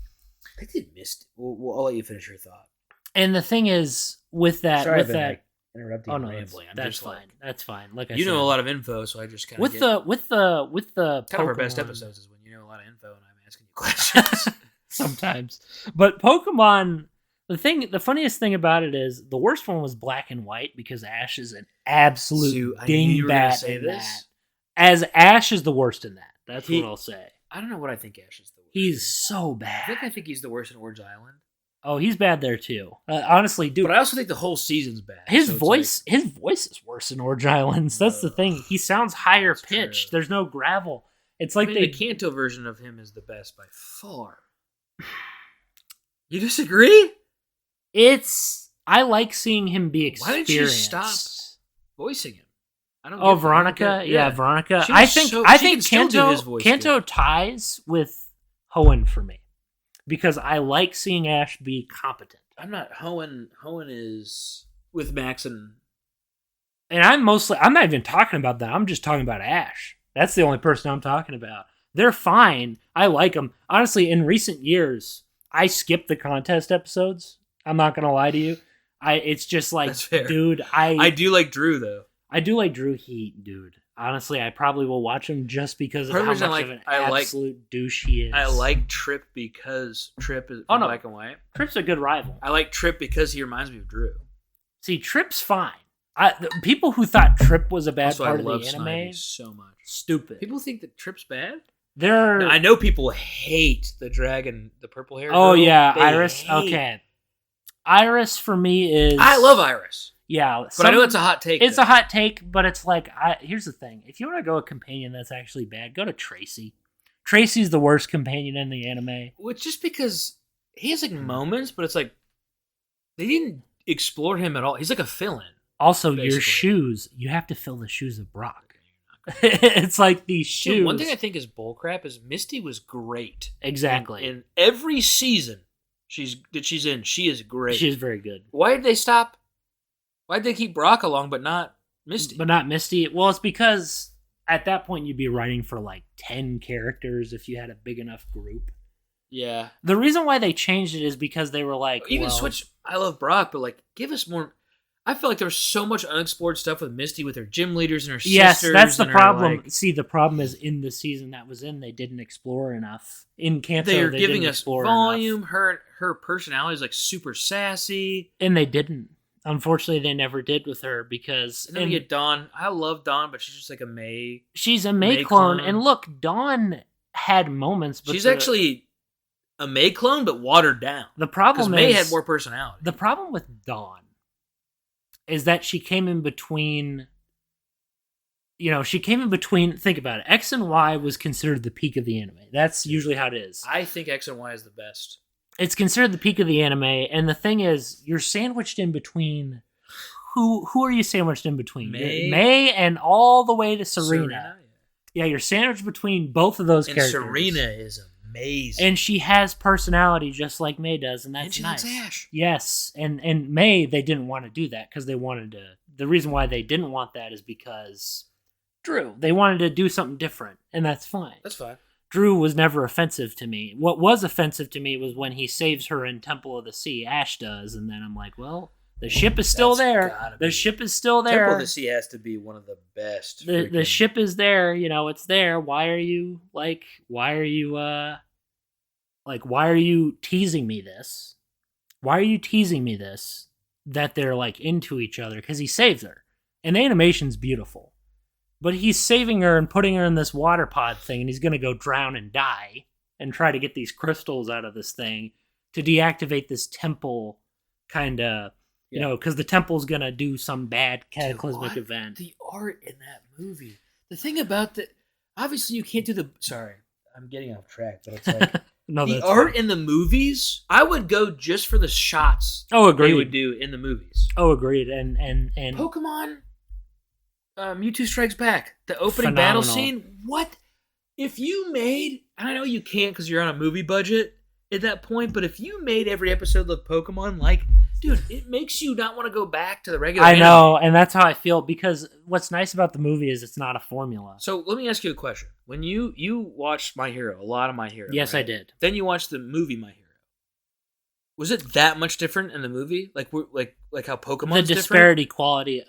I did miss it. I'll let you finish your thought. And the thing is, with that... Sorry, interrupting. Oh no, rambling. That's fine. That's fine. Like I said, know a lot of info, so I just kind of with the kind of our best episodes is when you know a lot of info and I'm asking you questions sometimes. But Pokemon, the funniest thing about it is the worst one was Black and White because Ash is an absolute dingbat in that. As Ash is the worst in that. That's what I'll say. I don't know what I think Ash is the worst. He's so bad. I think he's the worst in Orange Island. Oh, he's bad there too. Honestly, dude. But I also think the whole season's bad. His voice is worse in Orange Islands. That's the thing. He sounds higher pitched. There's no gravel. It's like the Kanto version of him is the best by far. You disagree? I like seeing him be experienced. Why did you stop voicing him? I don't. Oh, Veronica. Yeah, Veronica. I think Kanto ties with Hoenn for me because I like seeing Ash be competent. I'm not Hoenn. Hoenn is with Max and I'm not even talking about that. I'm just talking about Ash. That's the only person I'm talking about. They're fine. I like them. Honestly, in recent years, I skipped the contest episodes. I'm not going to lie to you. It's just like, dude, I do like Drew, though. I do like Drew Heat, dude. Honestly, I probably will watch him just because of how much of an absolute douche he is. I like Trip because Trip is black and white. Trip's a good rival. I like Trip because he reminds me of Drew. See, Trip's fine. People who thought Trip was a bad part of the anime, Snivy so much. Stupid. People think that Trip's bad. I know people hate the dragon, the purple hair. Oh yeah, Iris. Okay, Iris for me is. I love Iris. Yeah, but I know it's a hot take. It's a hot take, but it's like here's the thing: if you want to go a companion that's actually bad, go to Tracy. Tracy's the worst companion in the anime. Well, it's just because he has like moments, but it's like they didn't explore him at all. He's like a fill-in. Also, basically. Your shoes, you have to fill the shoes of Brock. It's like these shoes. Dude, one thing I think is bullcrap is Misty was great. Exactly. In every season she's in, she is great. She's very good. Why did they stop? Why did they keep Brock along but not Misty? Well, it's because at that point you'd be writing for like 10 characters if you had a big enough group. Yeah. The reason why they changed it is because they were like, you can switch. I love Brock, but like, give us more. I feel like there was so much unexplored stuff with Misty with her gym leaders and her sisters. Yes, that's the problem. See, the problem is in the season that was in, they didn't explore enough. In Kanto, they giving us volume. Enough. Her personality is like super sassy, and they didn't. Unfortunately, they never did with her because. And then we get Dawn. I love Dawn, but she's just like a May. She's a May clone, and look, Dawn had moments, but she's actually a May clone, but watered down. The problem is May had more personality. The problem with Dawn is that she came in between. Think about it. X and Y was considered the peak of the anime. That's usually how it is. I think X and Y is the best. It's considered the peak of the anime, and the thing is, you're sandwiched in between. Who are you sandwiched in between? May and all the way to Serena. Yeah, you're sandwiched between both of those characters. Serena is amazing. And she has personality just like May does, and that's nice. Ash. Yes, and May, they didn't want to do that because they wanted to. The reason why they didn't want that is because Drew. They wanted to do something different, and that's fine. That's fine. Drew was never offensive to me. What was offensive to me was when he saves her in Temple of the Sea. Ash does, and then I'm like, well, the ship is still there. The ship is still there. Temple of the Sea has to be one of the best. The ship is there. It's there. Why are you teasing me this? Why are you teasing me this? That they're like into each other because he saves her, and the animation's beautiful. But he's saving her and putting her in this water pod thing, and he's going to go drown and die and try to get these crystals out of this thing to deactivate this temple, kind of, because the temple's going to do some bad cataclysmic event. The art in that movie. The thing about obviously you can't do sorry, I'm getting off track, but it's like, the art in the movies, I would go just for the shots agreed. They would do in the movies. Oh, agreed. And Pokemon... Mewtwo Strikes Back, the opening battle scene. What if you made? And I know you can't because you're on a movie budget at that point. But if you made every episode of Pokemon, dude, it makes you not want to go back to the regular. I know, and that's how I feel because what's nice about the movie is it's not a formula. So let me ask you a question: when you watched My Hero, a lot of My Hero, yes, right? I did. Then you watched the movie My Hero. Was it that much different in the movie? Like how Pokemon? The disparity quality.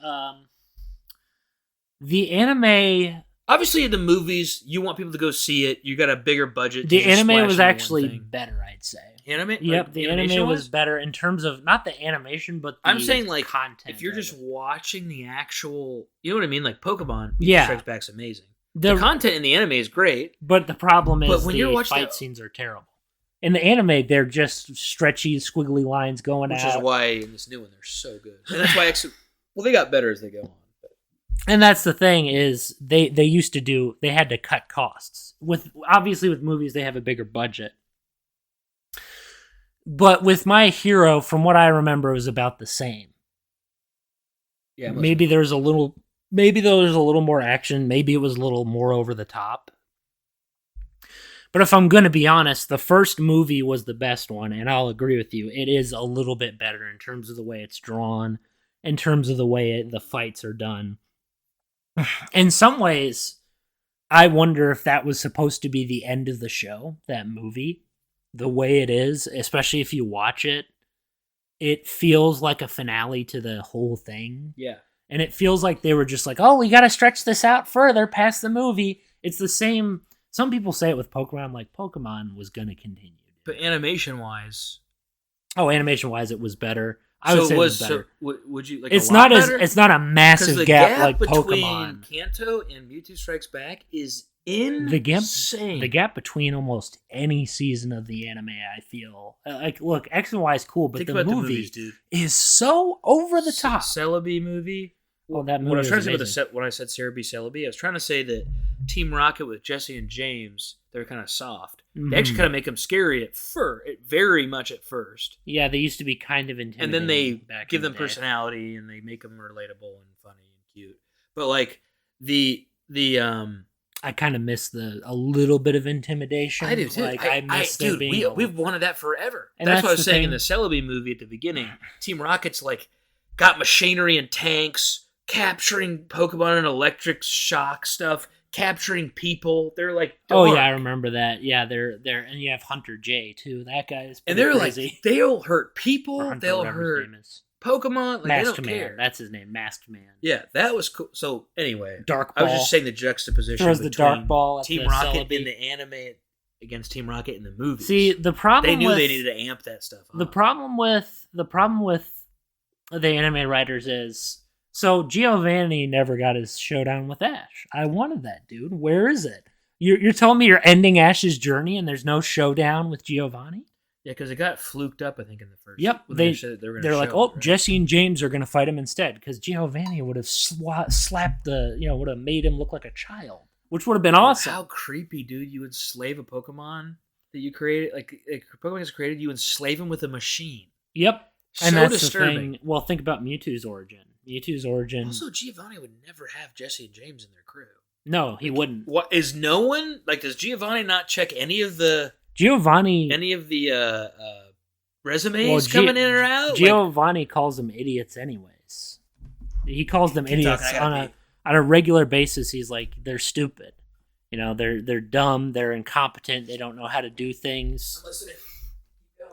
The anime... Obviously, in the movies, you want people to go see it. You got a bigger budget. The anime was actually better, I'd say. Anime? Yep, the anime was better in terms of, not the animation, but the I'm saying, content. If you're just watching the actual... You know what I mean? Like, Pokemon Strikes Back's amazing. The content in the anime is great. But the problem is when you're watching fight scenes are terrible. In the anime, they're just stretchy, squiggly lines going Which out. is why in this new one they're so good. And that's why they got better as they go on. And that's the thing is they had to cut costs. Obviously with movies they have a bigger budget. But with My Hero, from what I remember, it was about the same. Yeah, maybe there was a little more action, maybe it was a little more over the top. But if I'm going to be honest, the first movie was the best one, and I'll agree with you. It is a little bit better in terms of the way it's drawn, in terms of the way the fights are done. In some ways, I wonder if that was supposed to be the end of the show, that movie. The way it is, especially if you watch it, it feels like a finale to the whole thing. Yeah. And it feels like they were just like, oh, we got to stretch this out further past the movie. It's the same. Some people say it with Pokemon, like Pokemon was going to continue. But animation-wise... animation-wise, it was better. I would say it was better. So, would you like? It's a lot not better? It's not a massive gap like between Pokemon. Kanto and Mewtwo Strikes Back is insane. The gap between almost any season of the anime, I feel like. Look, X and Y is cool, but the movie is so over the top. Celebi movie. Well, that movie. What I was trying to say when I said Sarah B. Celebi, I was trying to say that Team Rocket with Jesse and James, they're kind of soft. Mm-hmm. They actually kind of make them scary at first, very much at first. Yeah, they used to be kind of intimidating. And then they give them personality and they make them relatable and funny and cute. But like the I kind of miss a little bit of intimidation. I do too. Like I miss them being. We've wanted that forever. And that's what I was saying in the Celebi movie at the beginning. Team Rocket's like got machinery and tanks, capturing Pokemon and electric shock stuff, capturing people. They're like dark. Oh yeah, I remember that. Yeah, they're and you have Hunter J too. That guy is and they're crazy. Like they'll hurt people. Hunter, they'll hurt Pokemon. Like, Masked they don't Man. care. That's his name. Masked Man. Yeah, that was cool. So anyway, Dark Ball. I was just saying the juxtaposition Throws between the Dark Ball at Team the Rocket Celebi. in the anime against Team Rocket in the movie. See, the problem they knew they needed to amp that stuff up. The problem with the anime writers is so Giovanni never got his showdown with Ash. I wanted that, dude. Where is it? You're telling me you're ending Ash's journey and there's no showdown with Giovanni? Yeah, because it got fluked up, I think, in the first. Yep, they're like, oh, right? Jesse and James are going to fight him instead because Giovanni would have slapped would have made him look like a child, which would have been awesome. How creepy, dude! You enslave a Pokemon that you created, like Pokemon is created, you enslave him with a machine. Yep, so and that's disturbing. The thing. Well, think about Mewtwo's origin. Also, Giovanni would never have Jesse and James in their crew. No, he wouldn't. What is no one like? Does Giovanni not check any of the resumes coming in or out? Giovanni calls them idiots anyways. He calls them idiots on a regular basis. He's like, they're stupid. You know, they're dumb, they're incompetent, they don't know how to do things.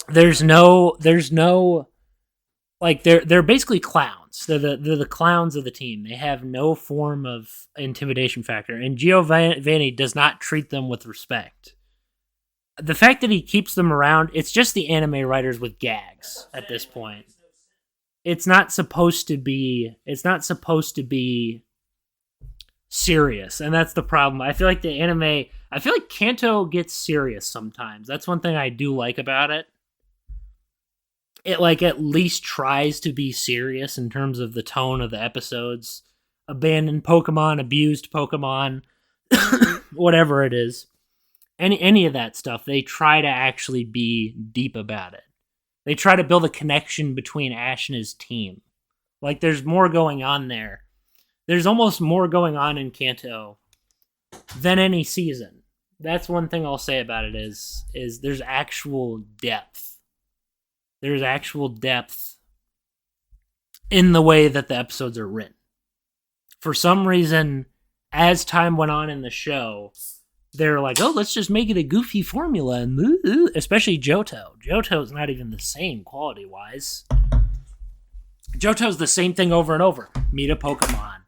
There's no like they're basically clowns. They're the clowns of the team. They have no form of intimidation factor, and Giovanni does not treat them with respect. The fact that he keeps them around, it's just the anime writers with gags at this point. It's not supposed to be serious, and that's the problem. I feel like Kanto gets serious sometimes. That's one thing I do like about it. It like at least tries to be serious in terms of the tone of the episodes. Abandoned Pokemon, abused Pokemon, whatever it is. Any of that stuff, they try to actually be deep about it. They try to build a connection between Ash and his team. Like there's more going on there. There's almost more going on in Kanto than any season. That's one thing I'll say about it is there's actual depth. There's actual depth in the way that the episodes are written. For some reason, as time went on in the show, they're like, oh, let's just make it a goofy formula, and especially Johto. Johto's not even the same quality-wise. Johto's the same thing over and over. Meet a Pokemon.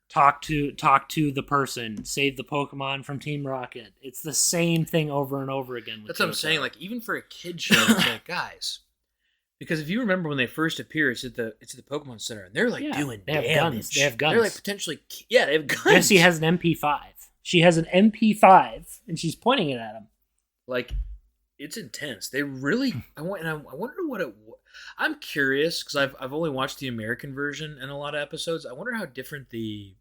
Talk to the person. Save the Pokemon from Team Rocket. It's the same thing over and over again. That's what I'm saying. Like even for a kid show, it's like, guys, because if you remember when they first appear, it's at the Pokemon Center, and they're like doing they have damage. guns. They have guns. They're like potentially, they have guns. Jessie has an MP5. She has an MP5, and she's pointing it at him. Like, it's intense. They really. I wonder what it. I'm curious because I've only watched the American version in a lot of episodes. I wonder how different the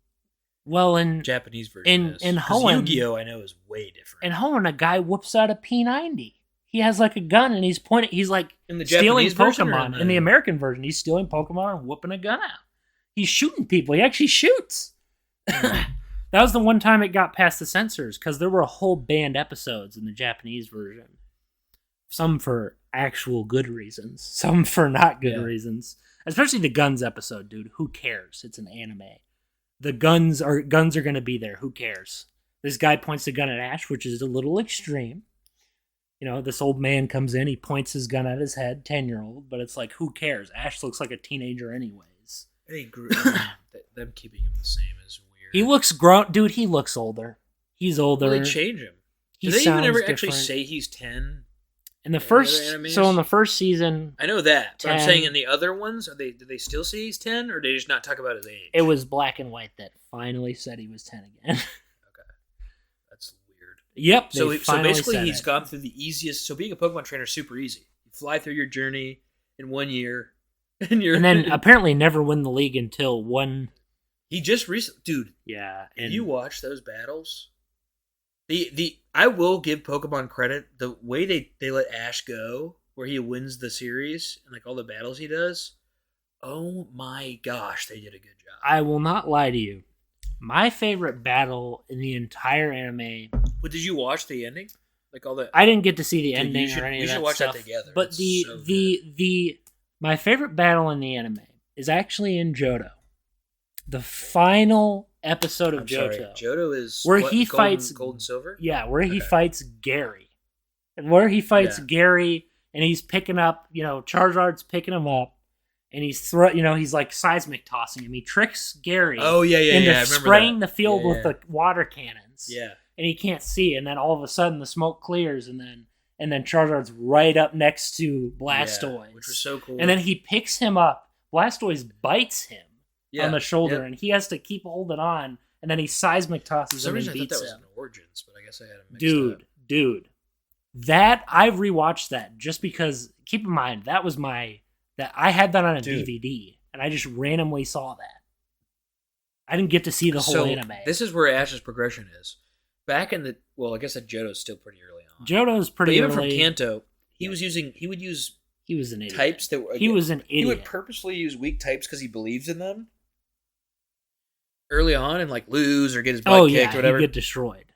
in Japanese version is. in 'Cause Hoenn, Yu-Gi-Oh, I know, is way different. in Hoenn, a guy whoops out a P90. He has like a gun and he's pointing. He's like In the stealing Japanese version or Pokemon. In the American version, he's stealing Pokemon and whooping a gun out. He's shooting people. He actually shoots. That was the one time it got past the censors because there were a whole banned episodes in the Japanese version. Some for actual good reasons, some for not good reasons. Especially the guns episode, dude. Who cares? It's an anime. The guns are going to be there. Who cares? This guy points the gun at Ash, which is a little extreme. You know, this old man comes in, he points his gun at his head, 10-year-old, but it's like, who cares? Ash looks like a teenager anyways. They grew. Them keeping him the same is weird. He looks grown, dude. He looks older. He's older. Well, they change him. Do they even ever actually say he's 10? In the first, so in the first season, I know that. 10, but I'm saying in the other ones, do they still say he's 10, or do they just not talk about his age? It was Black and White that finally said he was 10 again. Okay, that's weird. Yep. So basically, he's gone through the easiest. So being a Pokemon trainer is super easy. You fly through your journey in 1 year, and then apparently never win the league until one. He just recently, dude. Yeah, and you watch those battles. I will give Pokemon credit. The way they let Ash go, where he wins the series and like all the battles he does. Oh my gosh, they did a good job. I will not lie to you. My favorite battle in the entire anime. But did you watch the ending? Like all the. I didn't get to see the ending or any of that stuff. We should watch that together. But my favorite battle in the anime is actually in Johto. The final episode of Johto. Johto is where he fights Gold and Silver. Yeah, where he fights Gary, and where he fights Gary, and he's picking up, Charizard's picking him up, and he's he's like seismic tossing him. He tricks Gary. Oh yeah, into spraying the field with the water cannons. Yeah, and he can't see, and then all of a sudden the smoke clears, and then Charizard's right up next to Blastoise, which was so cool. And then he picks him up. Blastoise bites him. On the shoulder, and he has to keep holding on, and then he seismic tosses him and beats him. I thought that was in Origins, but I guess I had it mixed up. Dude, that I rewatched that just because. Keep in mind that I had that on a DVD, and I just randomly saw that. I didn't get to see the whole anime. This is where Ash's progression is. Back in I guess that Johto's still pretty early on. Johto's pretty early. Even from Kanto, he was an idiot. Types that were. He was an idiot. He would purposely use weak types because he believes in them. Early on and like lose or get his butt kicked or whatever. He'd get destroyed.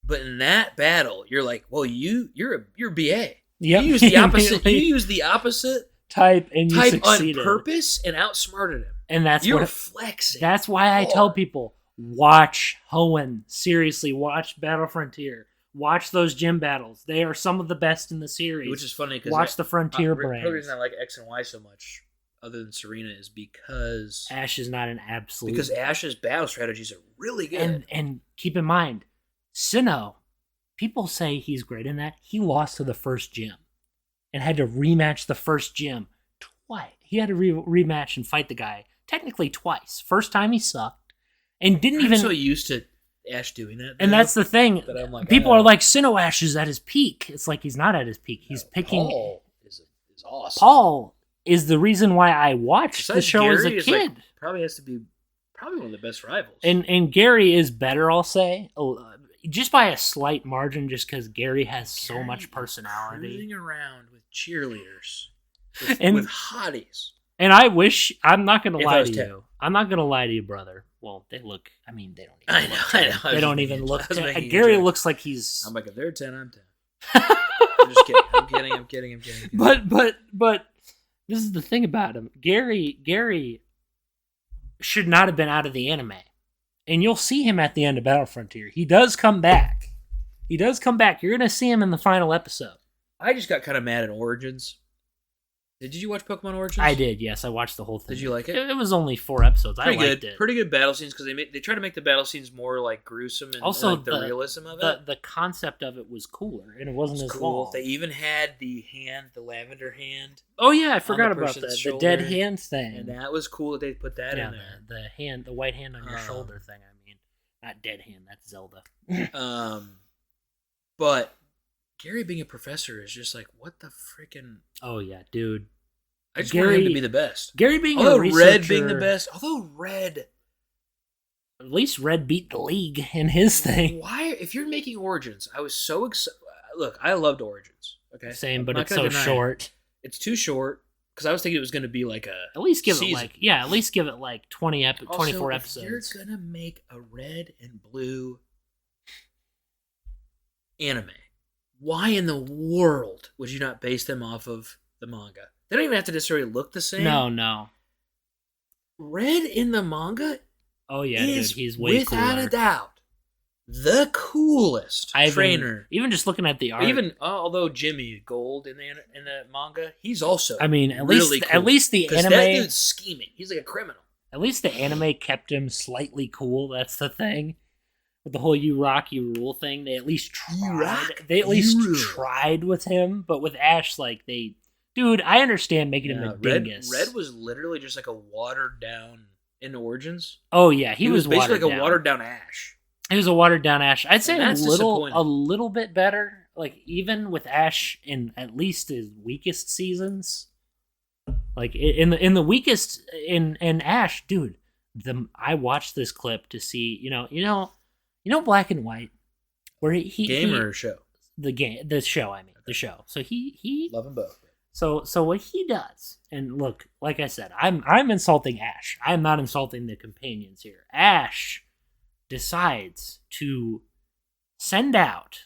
But in that battle, you're like, well, you're a BA. Yep. You use the opposite. You use the opposite type and you succeeded on purpose and outsmarted him. And that's you're flexing. That's why I tell people watch Hoenn. Seriously, watch Battle Frontier. Watch those gym battles. They are some of the best in the series. Which is funny because watch the Frontier brand. The reason I like X and Y so much, other than Serena, is because Ash is not an absolute. Because Ash's battle strategies are really good. And keep in mind, Sinnoh, people say he's great in that. He lost to the first gym and had to rematch the first gym twice. He had to rematch and fight the guy technically twice. First time he sucked and didn't even. I'm so used to Ash doing that. And that's the thing. People are like, Sinnoh Ash is at his peak. It's like he's not at his peak. He's picking. Paul is awesome. Paul is the reason why I watched the show Gary as a kid. Probably has to be one of the best rivals. And Gary is better, I'll say, just by a slight margin, just because Gary has so much personality. Cruising around with cheerleaders, with hotties. And I wish, I'm not going to lie to you. I'm not going to lie to you, brother. Well, they look, I mean, they don't even I know. They don't even look 10. Gary looks like he's... I'm like, if they're 10, I'm 10. I'm just kidding. I'm kidding. But this is the thing about him. Gary should not have been out of the anime. And you'll see him at the end of Battle Frontier. He does come back. You're going to see him in the final episode. I just got kind of mad at Origins. Did you watch Pokemon Origins? I did, yes. I watched the whole thing. Did you like it? It was only 4 episodes. I liked it. Pretty good battle scenes because they try to make the battle scenes more like gruesome and also like the realism of it. The concept of it was cooler and it wasn't as long. They even had the lavender hand. Oh yeah, I forgot about that. The dead hand thing. And that was cool that they put that in there. The white hand on your shoulder thing. I mean, not dead hand. That's Zelda. But Gary being a professor is just like, what the freaking... Oh yeah, dude. I just want him to be the best. Gary being although a researcher, Red being the best. Although Red... At least Red beat the league in his thing. Why? If you're making Origins, I was so excited. Look, I loved Origins. Okay, Same, but it's so short. It's too short because I was thinking it was going to be like a at least give season. at least give it like 24 episodes. If you're gonna make a red and blue anime, why in the world would you not base them off of the manga? They don't even have to necessarily look the same. No. Red in the manga. Oh yeah, dude, he's way without cooler. a doubt the coolest trainer. Even just looking at the art, although Jimmy Gold in the manga, he's also. I mean, at really least the anime. That dude's scheming. He's like a criminal. At least the anime kept him slightly cool. That's the thing. With the whole "you rock, you rule" thing, they at least tried. They at least tried with him, but with Ash, like dude, I understand making him a dingus. Red was literally just like a watered down in Origins. Oh yeah, he was basically like down. a watered down Ash. He was a watered down Ash. I'd say a disappointing. little bit better. Like even with Ash in at least his weakest seasons. Like in the weakest in Ash, dude. I watched this clip to see you know Black and White, where he show the show. I mean the show. So he love them both. So what he does, and look, like I said, I'm insulting Ash. I'm not insulting the companions here. Ash decides to send out.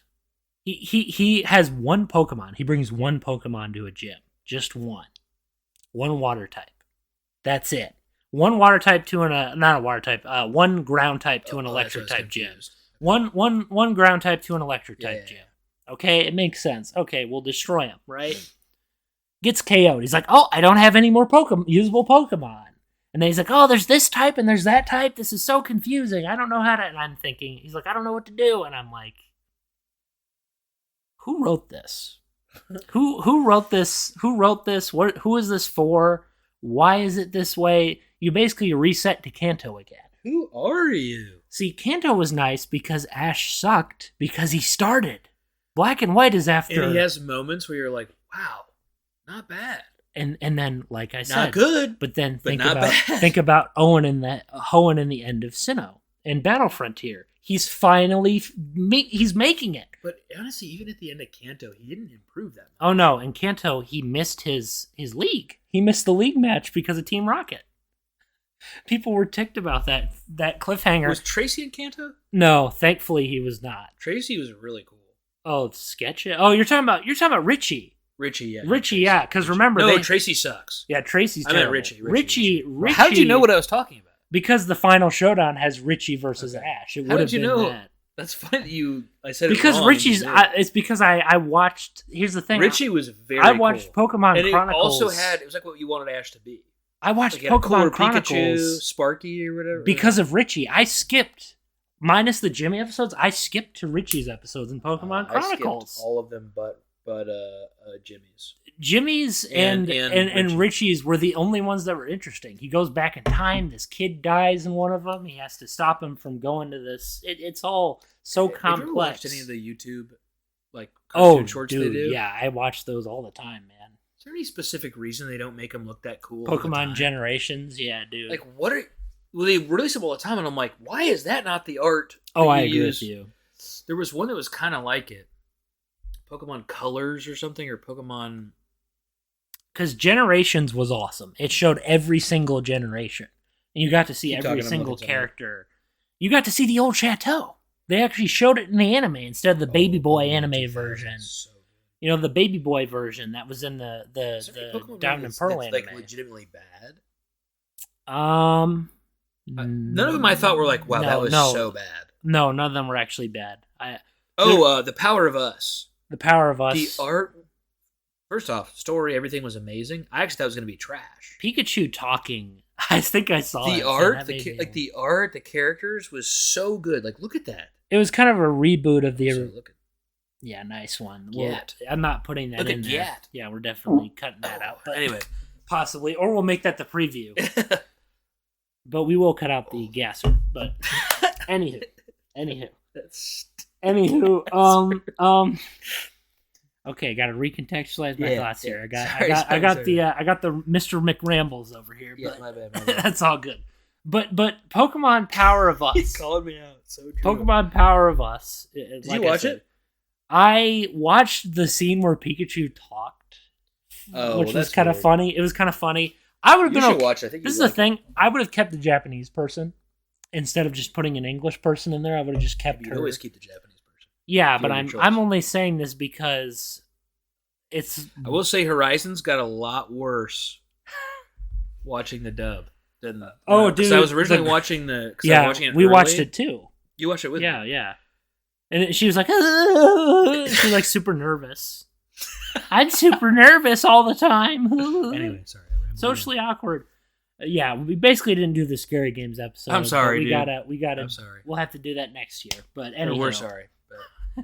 He has one Pokemon. He brings one Pokemon to a gym, just one water type. That's it. One water type to not a water type. One ground type to an electric type gym. One ground type to an electric type gym. Okay, it makes sense. Okay, we'll destroy him, right? Gets KO'd. He's like, oh, I don't have any more usable Pokemon. And then he's like, oh, there's this type and there's that type. This is so confusing. I don't know how to... And I'm thinking, he's like, I don't know what to do. And I'm like, who wrote this? Who wrote this? Who wrote this? Who is this for? Why is it this way? You basically reset to Kanto again. Who are you? See, Kanto was nice because Ash sucked because he started. Black and White is after... And he has moments where you're like, wow, not bad. And then, like I said, not good. But then think about Hoenn in the end of Sinnoh and Battle Frontier. He's finally he's making it. But honestly, even at the end of Kanto, he didn't improve that much. Oh no, in Kanto he missed his league. He missed the league match because of Team Rocket. People were ticked about that cliffhanger. Was Tracy in Kanto? No, thankfully he was not. Tracy was really cool. Oh, sketch it. Oh, you're talking about Richie. Richie, yeah. Because remember, Tracy sucks. Yeah, Tracy's terrible. I meant Richie. Richie. How did you know what I was talking about? Because the final showdown has Richie versus Ash. It would have been that. That's funny that I said because it wrong. Richie's. It's because I watched. Here's the thing. Richie was very. I watched cool. Pokemon and Chronicles. It also it was like what you wanted Ash to be. I watched Pokemon Chronicles. Pikachu, Sparky, or whatever. Because of Richie, I skipped. Minus the Jimmy episodes, I skipped to Richie's episodes in Pokemon Chronicles. I skipped all of them, but Jimmy's. Jimmy's and Richie's were the only ones that were interesting. He goes back in time. This kid dies in one of them. He has to stop him from going to this. It's all so complex. Have you ever watched any of the YouTube cartoon shorts they do? Yeah, I watch those all the time, man. Is there any specific reason they don't make them look that cool? Pokemon Generations, yeah, dude. Like, they release them all the time, and I'm like, why is that not the art? Oh, I agree with you. There was one that was kind of like it. Pokemon Colors or something, or Pokemon... Because Generations was awesome. It showed every single generation. And you got to see every single character. You got to see the old chateau. They actually showed it in the anime instead of the Baby Boy anime version. So the Baby Boy version that was in the Diamond and Pearl anime. Like legitimately bad? None of them I thought were like, wow, that was so bad. No, none of them were actually bad. The Power of Us. The Power of Us. The art... First off, story, everything was amazing. I actually thought it was going to be trash. Pikachu talking. I think I saw the art. The art, the characters was so good. Like, look at that. It was kind of a reboot of the. Yeah, nice one. Well, I'm not putting that in there. Yat. Yeah, we're definitely cutting that out. But anyway, possibly, or we'll make that the preview. But we will cut out the gasser. But anywho. Okay, got to recontextualize my thoughts here. I got the Mr. McRambles over here. Yeah, But my bad. that's all good. But Pokemon Power of Us. He's calling me out. So true. Pokemon Power of Us. Did you watch it? I watched the scene where Pikachu talked, which was kind of funny. It was kind of funny. I would have been. You should watch it. I think this is the thing. I would have kept the Japanese person instead of just putting an English person in there. I would have just kept her. You always keep the Japanese person. Yeah, but I'm only saying this because it's. I will say Horizon's got a lot worse watching the dub than the. Oh, dude! dude, I was originally watching the. Yeah, we early. watched it too. You watched it with me. Yeah. And she was like, she was like super nervous. I'm super nervous all the time. Anyway, sorry. Socially awkward. Yeah, we basically didn't do the scary games episode. I'm sorry, we dude. We gotta. I'm sorry. We'll have to do that next year. But anyway, we're sorry.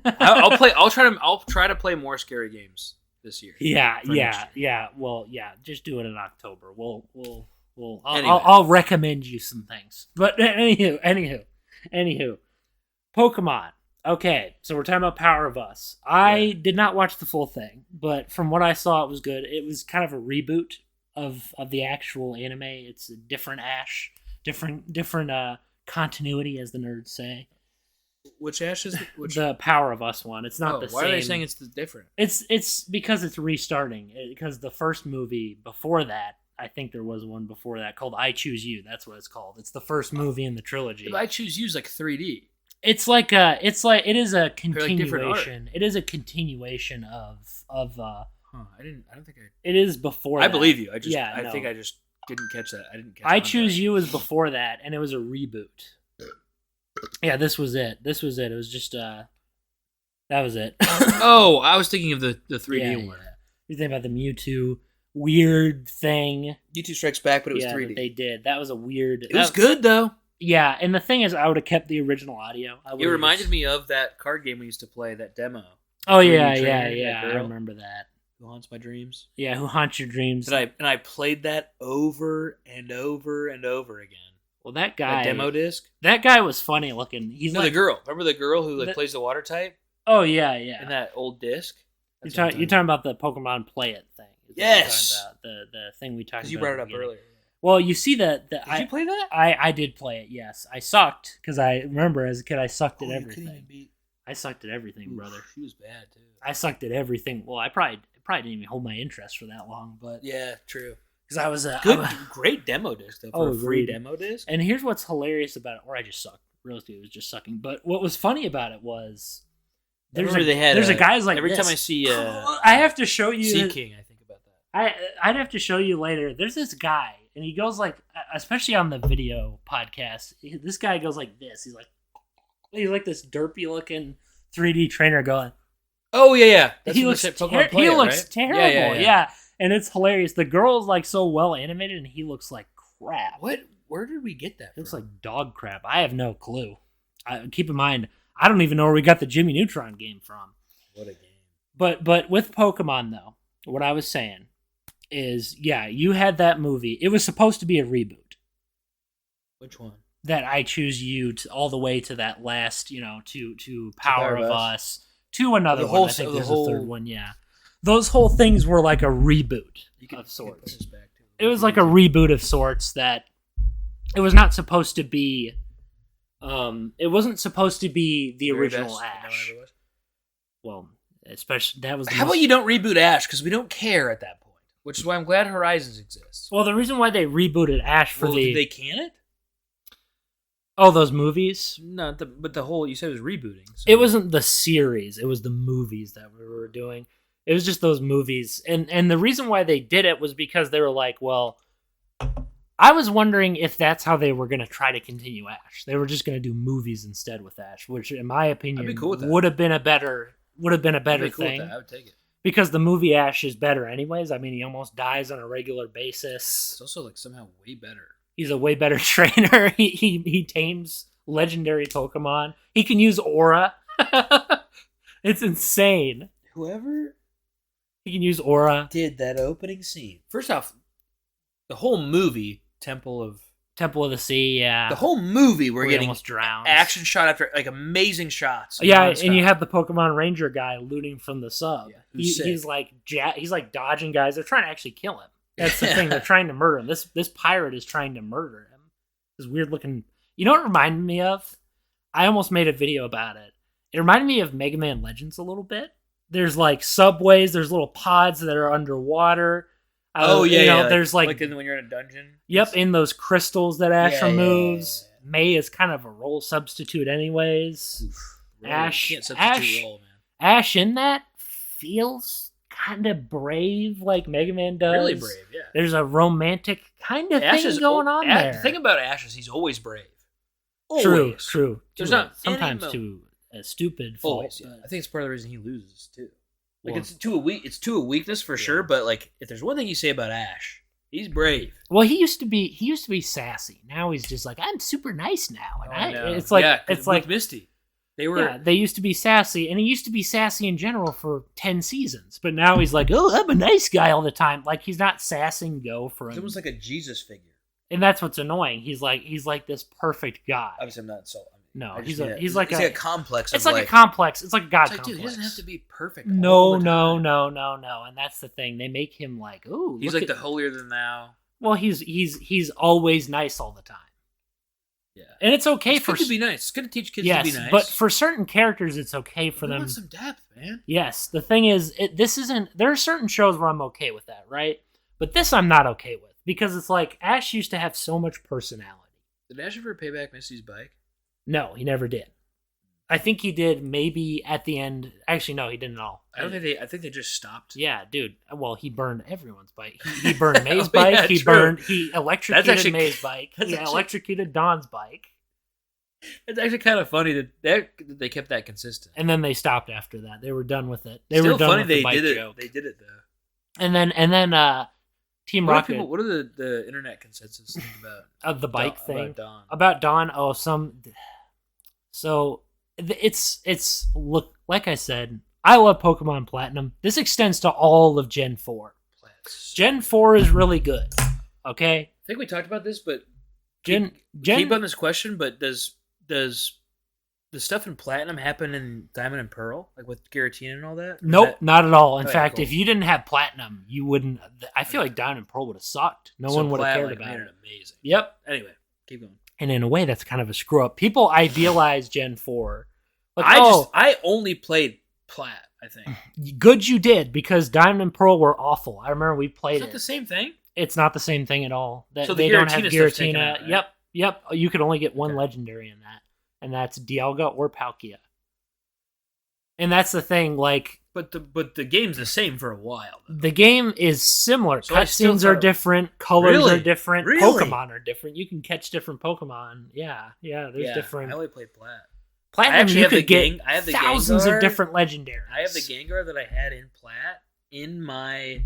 But I'll try to play more scary games this year. Yeah. Well, yeah. Just do it in October. Anyway. I'll recommend you some things. But anywho. Pokemon. Okay, so we're talking about Power of Us. I did not watch the full thing, but from what I saw, it was good. It was kind of a reboot of the actual anime. It's a different Ash, different continuity, as the nerds say. Which Ash is the Power of Us one? It's not the same. Why are they saying it's different? It's because it's restarting. Because the first movie before that, I think there was one before that called I Choose You. That's what it's called. It's the first movie in the trilogy. But I Choose You is like 3D. It is a continuation. It is a continuation of. I don't think I. It is before. I that. believe you. I think I just didn't catch that. I didn't catch. I Choose You was before that, and it was a reboot. Yeah, this was it. It was just that was it. Oh, I was thinking of the 3D one. Yeah. You think about the Mewtwo weird thing. Mewtwo Strikes Back, but it was 3D. That they did. That was a weird. It was good though. Yeah, and the thing is, I would have kept the original audio. It reminded me of that card game we used to play, that demo. Oh yeah. I remember that. Who Haunts My Dreams? Yeah, Who Haunts Your Dreams. And I played that over and over and over again. Well, that guy. A demo disc. That guy was funny looking. He's the girl. Remember the girl who plays the water type? Oh yeah. In that old disc. You're talking about the Pokemon Play It thing. Yes. The thing we talked about. Because you brought it up earlier. Well, you see that. Did you play that? I did play it. Yes, I sucked because I remember as a kid I sucked at everything. I sucked at everything, brother. She was bad too. I sucked at everything. Well, I probably didn't even hold my interest for that long, but yeah, true. Because I was a great demo disc though for a free demo disc. And here's what's hilarious about it, or I just sucked. Realistically, it was just sucking. But what was funny about it was there's a guy's like every this. time I see I have to show you Sea King. I think about that. I'd have to show you later. There's this guy. And he goes like, especially on the video podcast, this guy goes like this. He's like this derpy looking 3D trainer going. Oh yeah. He looks terrible. Yeah, and it's hilarious. The girl's like so well animated, and he looks like crap. Where did we get that? It looks like dog crap. I have no clue. Keep in mind, I don't even know where we got the Jimmy Neutron game from. What a game! But with Pokemon though, what I was saying is, yeah, you had that movie. It was supposed to be a reboot. Which one? That I Choose You all the way to that last, to Power of Us, to another one. I think there's a third one, yeah. Those whole things were like a reboot of sorts. It was like a reboot of sorts that it was not supposed to be. It wasn't supposed to be the original Ash. Well, especially that was. How about you don't reboot Ash because we don't care at that point. Which is why I'm glad Horizons exists. Well, the reason why they rebooted Ash did they can it? Oh, those movies? No, but the whole, you said it was rebooting. So. It wasn't the series. It was the movies that we were doing. It was just those movies. And the reason why they did it was because they were like, well, I was wondering if that's how they were going to try to continue Ash. They were just going to do movies instead with Ash, which in my opinion would have been a better thing. I would take it. Because the movie Ash is better anyways. I mean, he almost dies on a regular basis. It's also like somehow way better. He's a way better trainer. He tames legendary Pokemon. He can use Aura. It's insane. Whoever he can use Aura did that opening scene. First off, the whole movie, Temple of Temple of the Sea, yeah. The whole movie, we're Where he getting almost drowns. action shot after like amazing shots. Yeah, non-stop. and you have the Pokemon Ranger guy looting from the sub. Yeah, He's like dodging guys. They're trying to actually kill him. That's the thing. They're trying to murder him. This pirate is trying to murder him. This weird looking. You know what it reminded me of? I almost made a video about it. It reminded me of Mega Man Legends a little bit. There's like subways. There's little pods that are underwater. There's like when you're in a dungeon. Yep, in those crystals that Ash removes. Yeah. May is kind of a role substitute, anyways. Oof, Ash role, man. Ash in that feels kind of brave, like Mega Man does. Really brave, yeah. There's a romantic kind of thing going on there. The thing about Ash is he's always brave. Always. True. There's not sometimes to a stupid fault. Always, yeah. I think it's part of the reason he loses too. Like it's to a weakness for sure, but like if there's one thing you say about Ash, he's brave. Well, he used to be sassy. Now he's just like, I'm super nice now, and it's like Misty. They used to be sassy, and he used to be sassy in general for 10 seasons, but now he's like, oh, I'm a nice guy all the time. Like he's not sassing Go for him. He's almost like a Jesus figure, and that's what's annoying. He's like this perfect guy. Obviously, I'm not insulting. No, he's like a complex. It's like a complex. It's like a god complex. Dude, he doesn't have to be perfect. No. And that's the thing. They make him like, ooh, he's like the holier than thou. Well, he's always nice all the time. Yeah, and it's okay it's good to be nice. It's good to teach kids to be nice. But for certain characters, it's okay for them. Want some depth, man. Yes, the thing is, this isn't. There are certain shows where I'm okay with that, right? But this I'm not okay with because it's like Ash used to have so much personality. Did Ash ever pay back Misty's bike? No, he never did. I think he did maybe at the end. Actually, no, he didn't at all. I think they just stopped. Yeah, dude. Well, he burned everyone's bike. He burned May's bike. He electrocuted May's bike. He electrocuted Dawn's bike. It's actually kind of funny that they kept that consistent. And then they stopped after that. They were done with it. They were done with the bike joke. They did it though. And then Team Rocket. What are the internet consensus think about of the bike thing? About Dawn. Oh, So it's look, like I said, I love Pokemon Platinum. This extends to all of Gen 4. Gen 4 is really good. Okay? I think we talked about this, but keep on this question, but does the stuff in Platinum happen in Diamond and Pearl? Like with Giratina and all that? Nope, not at all. In fact, cool. If you didn't have Platinum, you wouldn't. I feel like Diamond and Pearl would have sucked. No one would have cared about it. Amazing. Yep. Anyway, keep going. And in a way, that's kind of a screw up. People idealize Gen 4. Like, I only played Plat, I think. Good you did, because Diamond and Pearl were awful. I remember we played it. Is that the same thing? It's not the same thing at all. So they don't have Giratina. Out, right? Yep. You could only get one legendary in that. And that's Dialga or Palkia. And that's the thing, like... But the game's the same for a while, though. The game is similar. So cutscenes are different. Colors are different. Really? Pokemon are different. You can catch different Pokemon. Yeah, there's different... I only played Plat. Platinum, you could get I have the thousands Gengar, of different legendaries. I have the Gengar that I had in Plat in my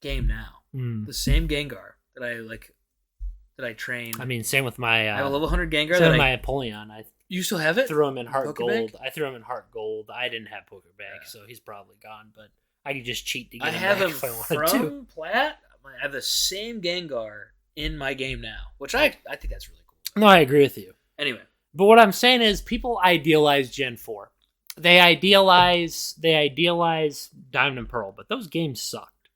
game now. The same Gengar that I trained. I mean, same with my... I have a level 100 Gengar. Same with my Apollyon. You still have it? Threw him in Heart Gold. I threw him in Heart Gold. I didn't have Pokebag, so he's probably gone, but I could just cheat to get him back if I wanted to. From Plat, I have the same Gengar in my game now, which I think that's really cool. No, I agree with you. Anyway. But what I'm saying is people idealize Gen 4. They idealize Diamond and Pearl, but those games sucked.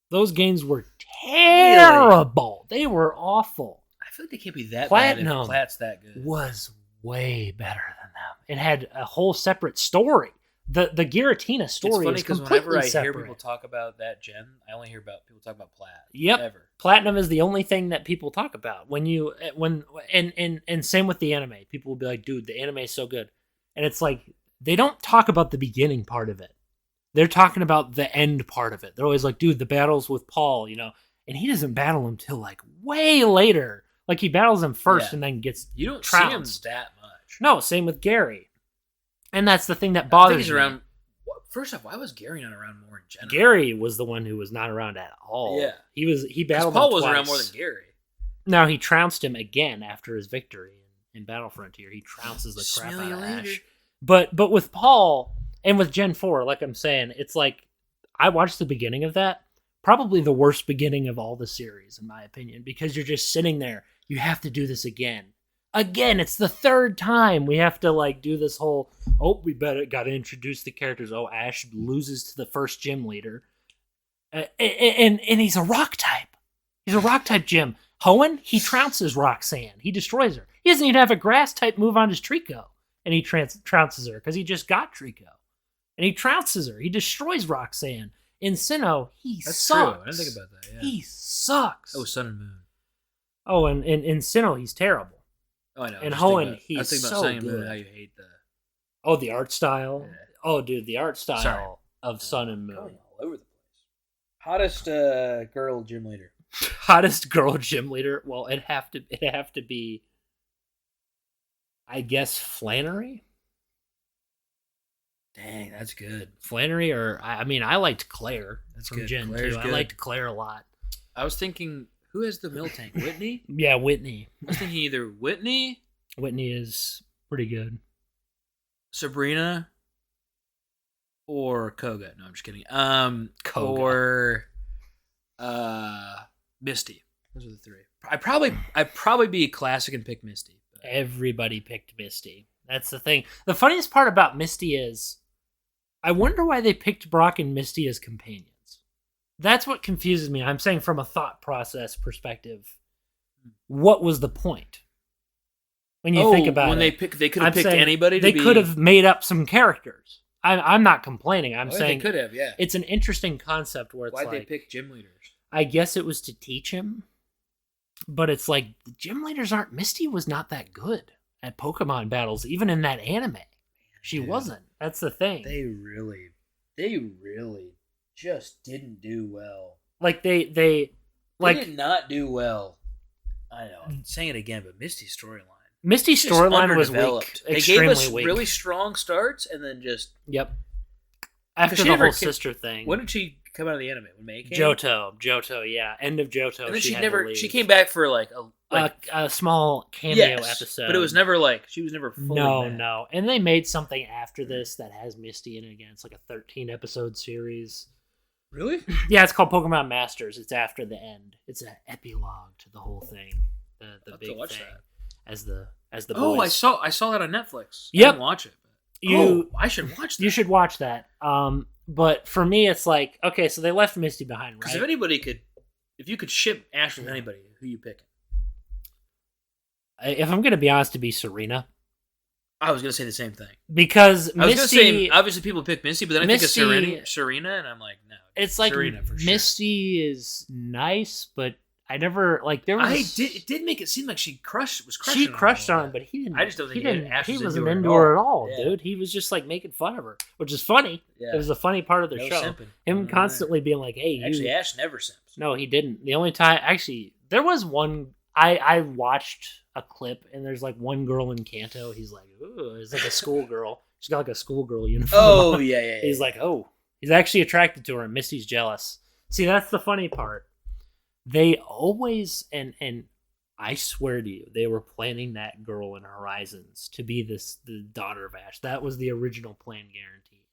Those games were terrible. Really? They were awful. I feel like they can't be that Platinum bad if Plat's that good. Was way better than them. It had a whole separate story. The Giratina story is completely separate. It's funny because whenever I hear people talk about that gen, I only hear about people talk about Plat. Yep. Ever. Platinum is the only thing that people talk about. And same with the anime. People will be like, dude, the anime is so good. And it's like, they don't talk about the beginning part of it. They're talking about the end part of it. They're always like, dude, the battles with Paul, and he doesn't battle him till like way later. Like he battles him first and then gets You don't trounced. see him that much. No, same with Gary. And that's the thing that bothers me. Around. First off, why was Gary not around more in general? Gary was the one who was not around at all. Yeah, he battled. Paul him was twice. around more than Gary. Now he trounced him again after his victory in Battle Frontier. He trounces the crap out of Ash. But with Paul and with Gen 4, like I'm saying, it's like I watched the beginning of that. probably the worst beginning of all the series, in my opinion, because you're just sitting there. You have to do this again. Again, it's the third time we have to like do this whole, we better got to introduce the characters. Oh, Ash loses to the first gym leader. And he's a rock type. He's a rock type gym. Hoenn, he trounces Roxanne. He destroys her. He doesn't even have a grass type move on his Trico. And he trounces her because he just got Trico. And he trounces her. He destroys Roxanne. In Sinnoh, he sucks. True. I didn't think about that. Yeah. He sucks. Oh, Sun and Moon. Oh, and in Sinnoh, he's terrible. Oh, I know. And Hoenn, he's I was thinking about so Sun and good. Moon, how you hate the... Oh, the art style? Yeah. Oh, dude, the art style Sorry. of Sun and Moon. Going all over the place. Hottest girl gym leader. Hottest girl gym leader? Well, it'd have to be, I guess, Flannery? Dang, that's good. Flannery, or I mean, I liked Claire. That's from good. Gen Claire's 2. I good. liked Claire a lot. I was thinking, who has the milk tank? Whitney? Yeah, Whitney. I was thinking either Whitney, Whitney is pretty good. Sabrina, or Koga. No, I'm just kidding. Koga. Or Misty. Those are the three. I'd probably be classic and pick Misty. But... Everybody picked Misty. That's the thing. The funniest part about Misty is, I wonder why they picked Brock and Misty as companions. That's what confuses me. I'm saying from a thought process perspective, what was the point? When you think about when it, they could have picked anybody. They could have made up some characters. I'm not complaining. I'm saying saying they could have. Yeah. it's an interesting concept where it's Why'd like, they pick gym leaders? I guess it was to teach him, but it's like the gym leaders aren't. Misty was not that good at Pokemon battles, even in that anime. She wasn't. That's the thing. They really just didn't do well. Like they did not do well. I know. I'm saying it again, but Misty's storyline. Misty's storyline was weak. They Extremely gave us weak. really strong starts, and then just after the whole sister thing. When did she come out of the anime? When May came? Johto, yeah, end of Johto. And then she had to leave. She came back for like a small cameo episode, but it was never like she was never fully No. And they made something after this that has Misty in it again. It's like a 13 episode series. Really? Yeah, it's called Pokemon Masters. It's after the end. It's an epilogue to the whole thing. The big thing. That. As the boys. I saw that on Netflix. Yep. I didn't watch it. I should watch that. You should watch that. But for me, it's like, okay, so they left Misty behind, right? Because if you could ship Ash with anybody, who you picking? If I'm going to be honest, to be Serena. I was going to say the same thing. Because I was Misty... going to say, obviously people pick Misty, but then Misty, I think of Serena, and I'm like, no. It's like, Serena for sure. Misty is nice, but I never, like, there was... It did make it seem like she was crushing She crushed on him, but he didn't... I just don't think he wasn't into her at all, dude. He was just, like, making fun of her, which is funny. Yeah. It was a funny part of the show. Simping. Him constantly being like, hey, Actually, Ash never simps. No, he didn't. The only time... Actually, there was one... I watched a clip, and there's, like, one girl in Kanto. He's like, ooh, it's like a schoolgirl. She's got, like, a schoolgirl uniform. Oh, yeah. He's like, oh. He's actually attracted to her, and Misty's jealous. See, that's the funny part. They always, and I swear to you, they were planning that girl in Horizons to be the daughter of Ash. That was the original plan, guaranteed.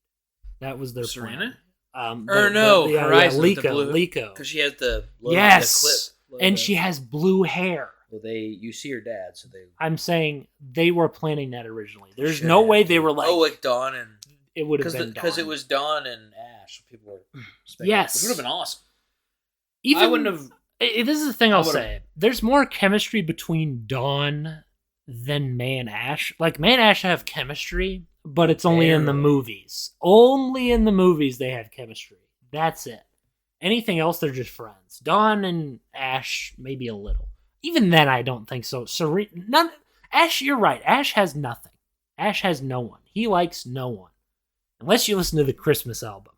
That was their Serena? plan. Horizons. Liko. Because she has the logo, yes, the clip. And she has blue hair. Well, you see her dad, so they... I'm saying they were planning that originally. There's no way they were like... Oh, like Dawn and... It would have been Dawn. Because it was Dawn and Ash. People were speculating. Yes. Which would have been awesome. I wouldn't have... This is the thing I'll say. There's more chemistry between Dawn than May and Ash. Like, May and Ash have chemistry, but it's only in the movies. Only in the movies they have chemistry. That's it. Anything else, they're just friends. Dawn and Ash, maybe a little. Even then, I don't think so. Ash, you're right. Ash has nothing. Ash has no one. He likes no one. Unless you listen to the Christmas album.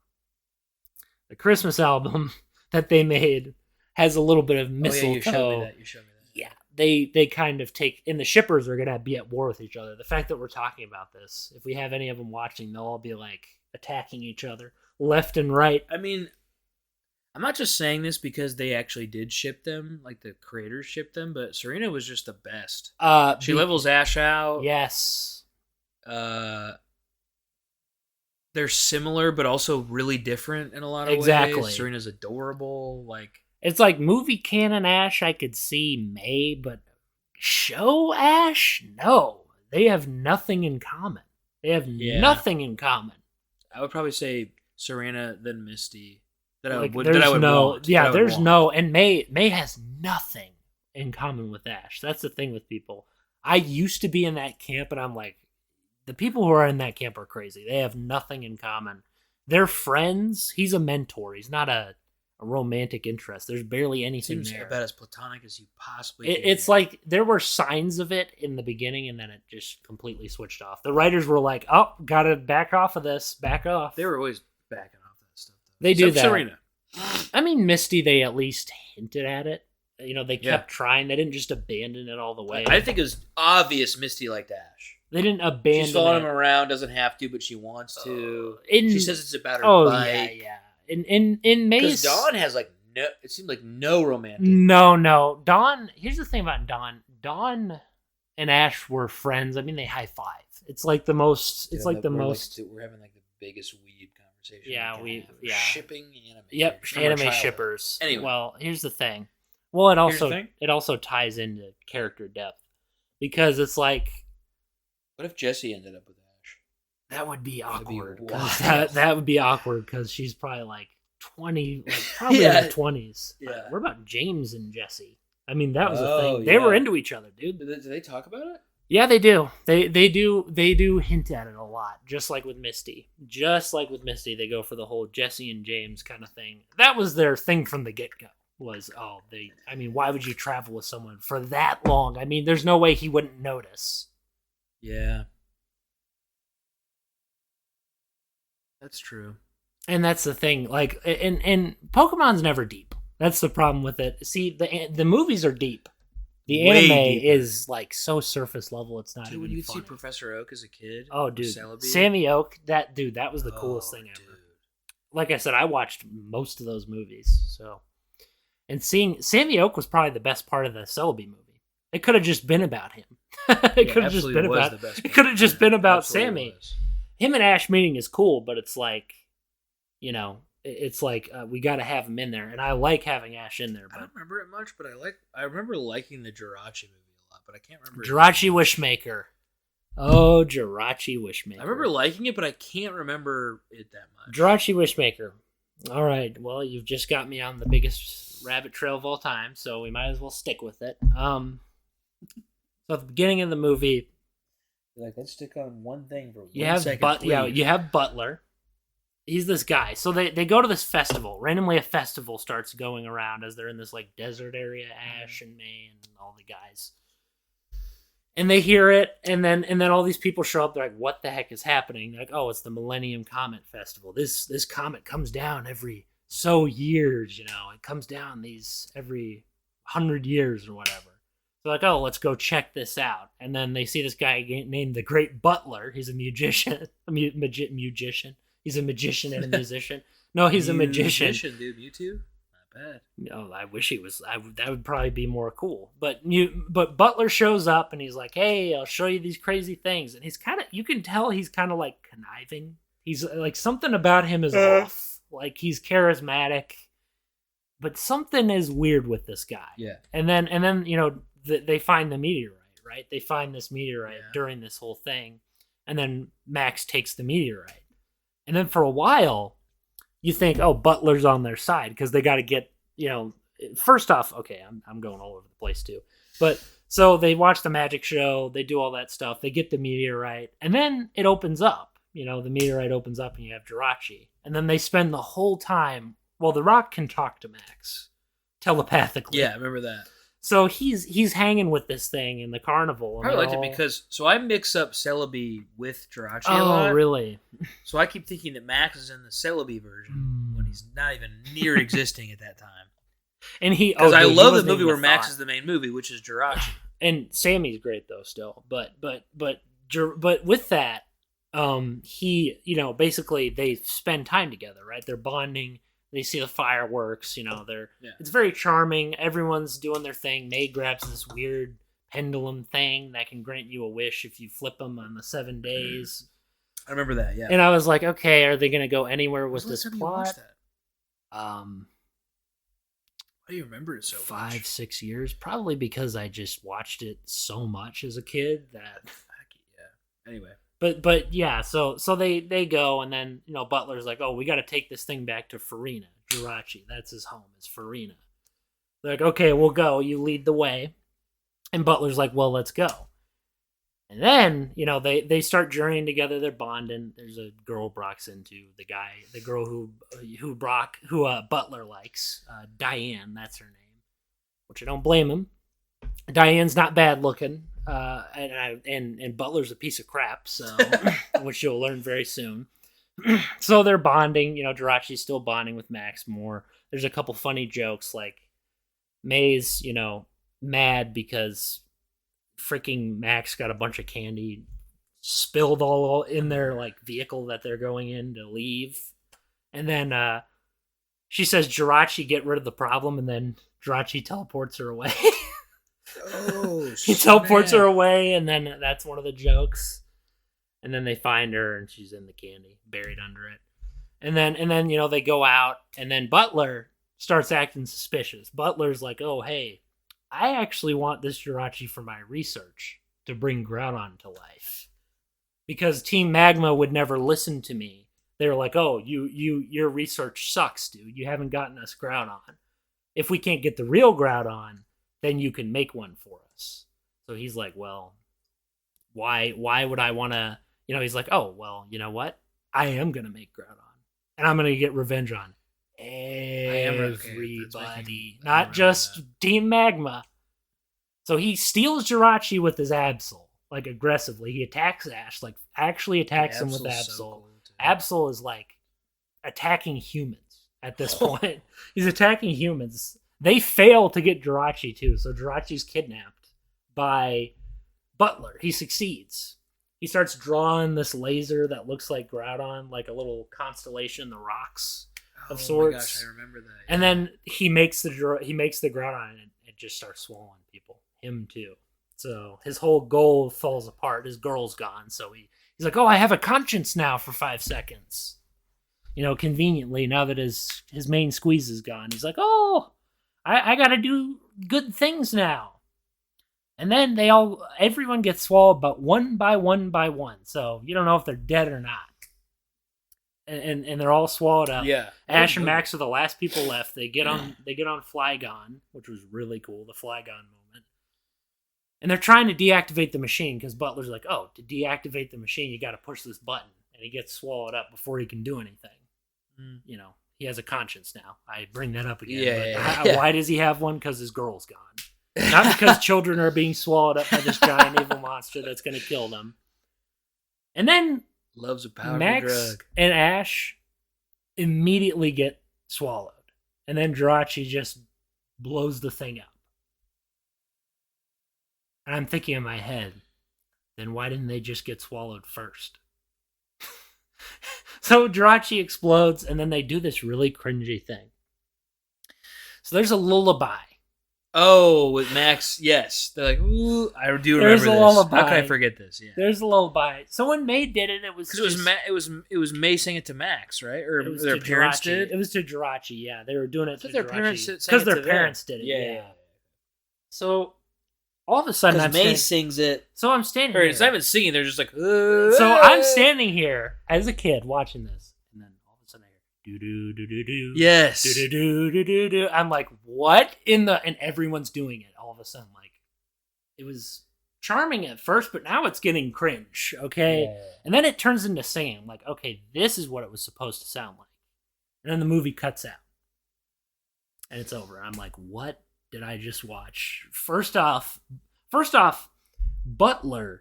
The Christmas album that they made has a little bit of mistletoe. Oh, yeah, you showed me that. Yeah, they kind of take... And the shippers are going to be at war with each other. The fact that we're talking about this, if we have any of them watching, they'll all be, like, attacking each other left and right. I mean... I'm not just saying this because they actually did ship them, like the creators shipped them, but Serena was just the best. She levels Ash out. Yes. they're similar but also really different in a lot of Exactly. ways. Serena's adorable. Like It's like movie canon Ash, I could see May, but show Ash, no. They have nothing in common. They have nothing in common. I would probably say Serena then Misty. That I would there's want. And May has nothing in common with Ash. That's the thing with people. I used to be in that camp, and I'm like, the people who are in that camp are crazy. They have nothing in common. They're friends. He's a mentor. He's not a romantic interest. There's barely anything Seems there. about as platonic as you possibly can. It's like there were signs of it in the beginning, and then it just completely switched off. The writers were like, "Oh, gotta back off of this. Back off." They were always backing off that stuff. Though. They do that. Serena. I mean, Misty, they at least hinted at it. They kept trying. They didn't just abandon it all the way. I think it was obvious Misty liked Ash. They didn't abandon She's following him around, doesn't have to, but she wants to. She says it's about her bike. Yeah. In May's... Because Dawn has no... It seemed like no romantic. No. Dawn... Here's the thing about Dawn. Dawn and Ash were friends. I mean, they high-five. It's like the most... It's like the most... We're having like the biggest weeb conversation. Yeah, we're shipping anime. Yep, anime shippers. Anyway. Well, here's the thing. Well, it also ties into character depth. Because it's like... What if Jessie ended up with Ash? That would be awkward. That would be awkward because she's probably like 20, probably in her 20s. Yeah. What about James and Jesse? I mean, that was a thing. They were into each other, dude. Do they talk about it? Yeah, they do. They do hint at it a lot, just like with Misty. They go for the whole Jesse and James kind of thing. That was their thing from the get-go. Why would you travel with someone for that long? I mean, there's no way he wouldn't notice. Yeah. That's true. And that's the thing. Like, and Pokemon's never deep. That's the problem with it. See, the movies are deep. The Way anime deeper. is like so surface level. It's not Dude, even when you funny. see Professor Oak as a kid. Oh, dude, Celebi, Sammy Oak. That was the coolest thing ever. Dude. Like I said, I watched most of those movies. So, and seeing Sammy Oak was probably the best part of the Celebi movie. It could have just been about him. It could have just been about. It could have just been about Sammy. Him and Ash meeting is cool, but it's like, it's like we got to have him in there, and I like having Ash in there. But I don't remember it much, but I remember liking the Jirachi movie a lot, but I can't remember. Jirachi Wishmaker. Oh, Jirachi Wishmaker. I remember liking it, but I can't remember it that much. Jirachi Wishmaker. All right, well, you've just got me on the biggest rabbit trail of all time, so we might as well stick with it. So at the beginning of the movie, Let's stick on one thing for you have Butler. He's this guy. So they go to this festival. Randomly, a festival starts going around as they're in this like desert area. Ash and May and all the guys, and they hear it. And then all these people show up. They're like, "What the heck is happening?" They're like, "Oh, it's the Millennium Comet Festival. This comet comes down every so years. It comes down these every 100 years or whatever." They're like, "Oh, let's go check this out." And then they see this guy named the Great Butler. He's a musician, magician. He's a magician and a musician. No, he's a magician. Magician, dude. Mewtwo? Not bad. No, I wish he was. That would probably be more cool. But Butler shows up and he's like, "Hey, I'll show you these crazy things." And he's you can tell he's kind of like conniving. He's like, something about him is off. Like, he's charismatic, but something is weird with this guy. Yeah. And then they find the meteorite, right? They find this meteorite during this whole thing, and then Max takes the meteorite. And then for a while, you think, oh, Butler's on their side because they got to get, first off, okay, I'm going all over the place too. But so they watch the magic show, they do all that stuff, they get the meteorite, and then it opens up. The meteorite opens up and you have Jirachi. And then they spend the whole time, the Rock can talk to Max telepathically. Yeah, I remember that. So he's hanging with this thing in the carnival. I liked it because I mix up Celebi with Jirachi a lot. Oh, really? So I keep thinking that Max is in the Celebi version when he's not even near existing at that time. And because I love the movie where Max is the main movie, which is Jirachi. And Sammy's great though, still. But with that, basically they spend time together, right? They're bonding. They see the fireworks, It's very charming. Everyone's doing their thing. May grabs this weird pendulum thing that can grant you a wish if you flip them on the 7 days. I remember that. Yeah. And I was like, okay, are they going to go anywhere with this Time you plot? watched that? Why do you remember it so much? 5-6 years, probably because I just watched it so much as a kid that. Yeah. Anyway. But yeah, so they go, and then Butler's like, oh, we got to take this thing back to Farina. Jirachi, that's his home. It's Farina. They're like, okay, we'll go. You lead the way. And Butler's like, well, let's go. And then, they start journeying together. They're bonding. There's a girl Brock's into, the girl who Butler likes, Diane. That's her name, which I don't blame him. Diane's not bad looking, and Butler's a piece of crap. So, which you'll learn very soon. So they're bonding. Jirachi's still bonding with Max more. There's a couple funny jokes, like May's, mad because freaking Max got a bunch of candy spilled all in their like vehicle that they're going in to leave, and then she says, Jirachi, get rid of the problem, and then Jirachi teleports her away. Oh, he teleports her away, and then that's one of the jokes. And then they find her, and she's in the candy, buried under it. And then they go out, and then Butler starts acting suspicious. Butler's like, oh, hey, I actually want this Jirachi for my research to bring Groudon to life. Because Team Magma would never listen to me. They were like, oh, your research sucks, dude. You haven't gotten us Groudon. If we can't get the real Groudon, then you can make one for us. So he's like, well, why would I want to, he's like, oh, well, you know what? I am going to make Groudon. And I'm going to get revenge on everybody. Not just Team Magma. So he steals Jirachi with his Absol, like aggressively. He attacks Ash, like actually attacks him with Absol. So cool, Absol is like attacking humans at this point. He's attacking humans. They fail to get Jirachi too, so Jirachi's kidnapped by Butler. He succeeds. He starts drawing this laser that looks like Groudon, like a little constellation in the rocks of sorts. Oh my gosh, I remember that. Yeah. And then he makes the Groudon, and it just starts swallowing people. Him too. So his whole goal falls apart. His girl's gone, so he's like, oh, I have a conscience now for 5 seconds. Conveniently, now that his main squeeze is gone, he's like, oh, I gotta do good things now. And then everyone gets swallowed, but one by one by one. So you don't know if they're dead or not. And they're all swallowed up. Yeah. Ash and Max are the last people left. They get on Flygon, which was really cool, the Flygon moment. And they're trying to deactivate the machine because Butler's like, oh, to deactivate the machine, you got to push this button. And he gets swallowed up before he can do anything. He has a conscience now. I bring that up again. Yeah. Why does he have one? Because his girl's gone. Not because children are being swallowed up by this giant evil monster that's going to kill them. And then loves a powerful Max drug. And Ash immediately get swallowed. And then Jirachi just blows the thing up. And I'm thinking in my head, then why didn't they just get swallowed first? So Jirachi explodes, and then they do this really cringy thing. So there's a lullaby. Oh, with Max, yes. They're like, ooh, I do remember there's a this. Lullaby. How could I forget this? Yeah. There's a lullaby. So when May did it, it was because it was May saying it to Max, right? Or their parents Jirachi. did. It was to Jirachi. Yeah, they were doing it to their Jirachi. Parents because their parents did it. Yeah. So all of a sudden, May sings it. So I'm standing. Or here. it's not even singing. They're just like. So I'm standing here as a kid watching this, and then all of a sudden I hear do do do do do. Yes. Do do do do do do. I'm like, what in the? And everyone's doing it all of a sudden. Like, it was charming at first, but now it's getting cringe. Okay, and then it turns into singing. I'm like, okay, this is what it was supposed to sound like, and then the movie cuts out, and it's over. I'm like, what did I just watch? First off, Butler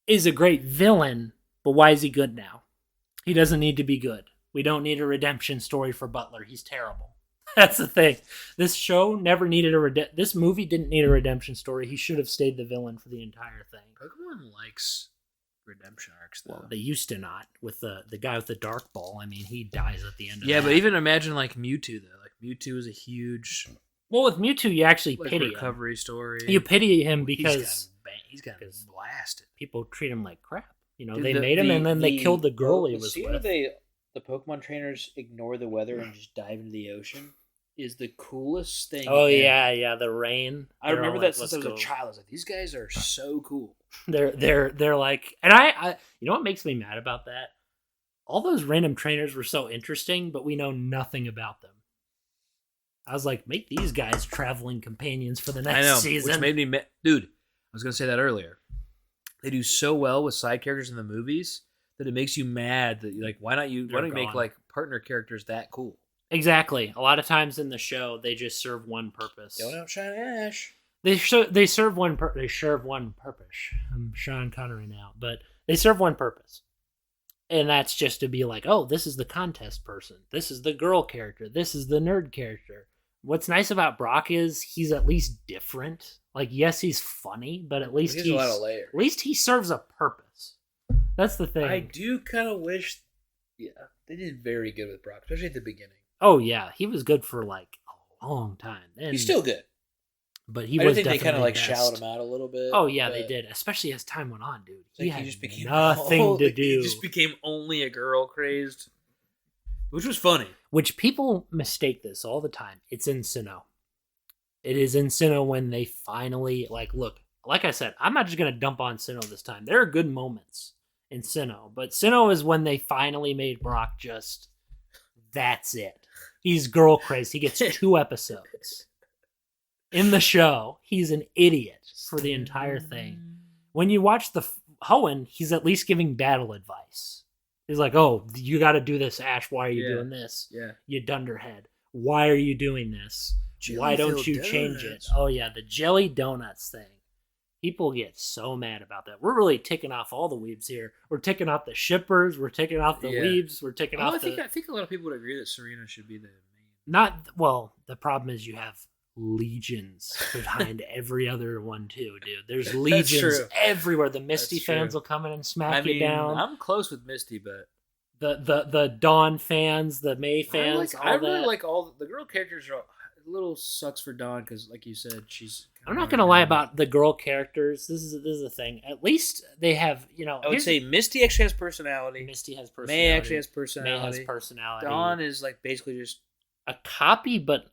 is a great villain, but why is he good now? He doesn't need to be good. We don't need a redemption story for Butler. He's terrible. That's the thing. This show never needed this movie didn't need a redemption story. He should have stayed the villain for the entire thing. Pokemon likes redemption arcs, though. Well, they used to not. With the guy with the dark ball, I mean, he dies at the end of that. Yeah, but even imagine like Mewtwo, though. Like Mewtwo is a huge... Well, with Mewtwo, you actually pity him. Recovery story. You pity him because... He's got blasted. People treat him like crap. You know, Dude, they made him, and then they killed the girl he was with. The Pokemon trainers ignore the weather and just dive into the ocean is the coolest thing. Oh ever. yeah, the rain. I remember that since I was a child. I was like, these guys are so cool. They're like, and I you know what makes me mad about that? All those random trainers were so interesting, but we know nothing about them. I was like, make these guys traveling companions for the next season. Which made me dude. I was gonna say that earlier. They do so well with side characters in the movies that it makes you mad that like why don't you make like partner characters that cool? Exactly. A lot of times in the show they just serve one purpose. Don't outshine Ash. They serve one purpose. I'm Sean Connery now, but they serve one purpose. And that's just to be like, oh, this is the contest person. This is the girl character. This is the nerd character. What's nice about Brock is he's at least different. Like, yes, he's funny, but at least he's a lot of layers. At least he serves a purpose. That's the thing. I do kind of wish, they did very good with Brock, especially at the beginning. Oh yeah, he was good for like a long time. And, he's still good, but he I was. think definitely they kind of like best. shallowed him out a little bit. Oh yeah, they did, especially as time went on, dude. He just became nothing to do. He just became only a girl crazed, which was funny. Which people mistake this all the time. It's in Sinnoh. It is in Sinnoh when they finally look. Like I said, I'm not just gonna dump on Sinnoh this time. There are good moments in Sinnoh, but Sinnoh is when they finally made Brock just. That's it. He's girl crazed. He gets 2 episodes in the show. He's an idiot for the entire thing. When you watch the Hoenn, he's at least giving battle advice. He's like, "Oh, you got to do this, Ash. Why are you doing this? Yeah, you dunderhead. Why are you doing this? Why don't you change it? Oh yeah, the jelly donuts thing. People get so mad about that. We're really ticking off all the weebs here. We're ticking off the shippers. We're ticking off the weebs. We're ticking off I think a lot of people would agree that Serena should be the main. The problem is you have legions behind every other one too, dude. There's legions everywhere. The Misty fans will come in and smack you down. I'm close with Misty, but the Dawn fans, the May fans, I really like all the girl characters. Are a little sucks for Dawn because, like you said, she's. I'm not gonna lie about the girl characters. This is the thing. At least they have, I would say Misty actually has personality. Misty has personality. May actually has personality. May has personality. Dawn is like basically just a copy, but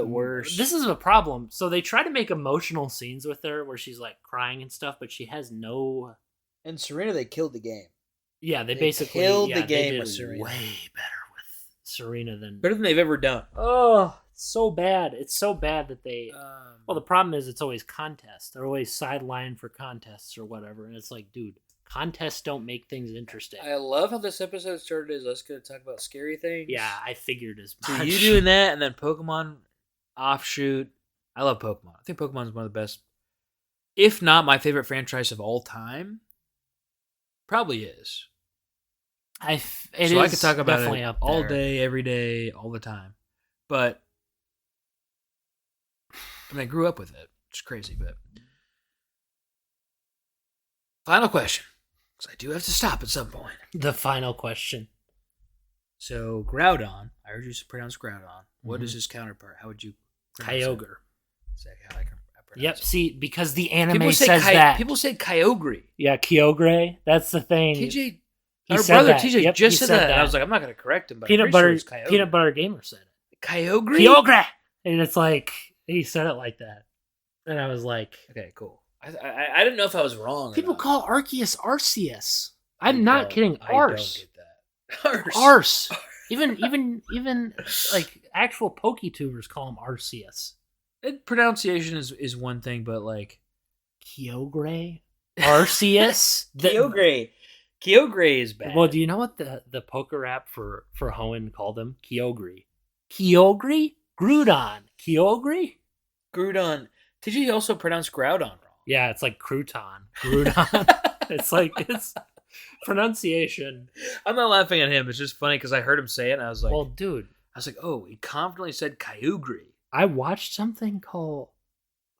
worse. This is a problem. So they try to make emotional scenes with her where she's like crying and stuff, but she has no. And Serena, they killed the game. Yeah, they basically killed the game with Serena. Way better with Serena better than they've ever done. Oh, it's so bad. It's so bad that they. Well, the problem is it's always contests. They're always sidelined for contests or whatever, and it's like, dude, contests don't make things interesting. I love how this episode started as us going to talk about scary things. Yeah, I figured as much. So you doing that, and then Pokemon offshoot. I love Pokemon. I think Pokemon is one of the best, if not my favorite franchise of all time. Probably is. I could talk about it all day, every day, all the time. But I grew up with it. It's crazy, but final question, because I do have to stop at some point. The final question. So Groudon, I heard you pronounce Groudon. What is his counterpart? How would you pronounce Kyogre. It? Is that how I pronounce Yep, it? see, because the anime says that. People say Kyogre. Yeah, Kyogre. That's the thing. TJ, our brother TJ just said that. And I was like, I'm not going to correct him, but Peanut Butter Gamer said it. Kyogre? Kyogre! And it's like, he said it like that. And I was like... Okay, cool. I didn't know if I was wrong. People call Arceus Arceus. I'm not kidding. Arse. I don't get that. Arse. Even like actual PokeTubers call him Arceus. Pronunciation is one thing, but like Kyogre, Arceus, Kyogre is bad. Well, do you know what the poker app for Hoenn called him? Kyogre, Groudon, Groudon. Did you also pronounce Groudon wrong? Yeah, it's like Groudon. it's pronunciation. I'm not laughing at him. It's just funny because I heard him say it, and I was like, "Well, dude," I was like, "Oh, he confidently said Kyogre." I watched something called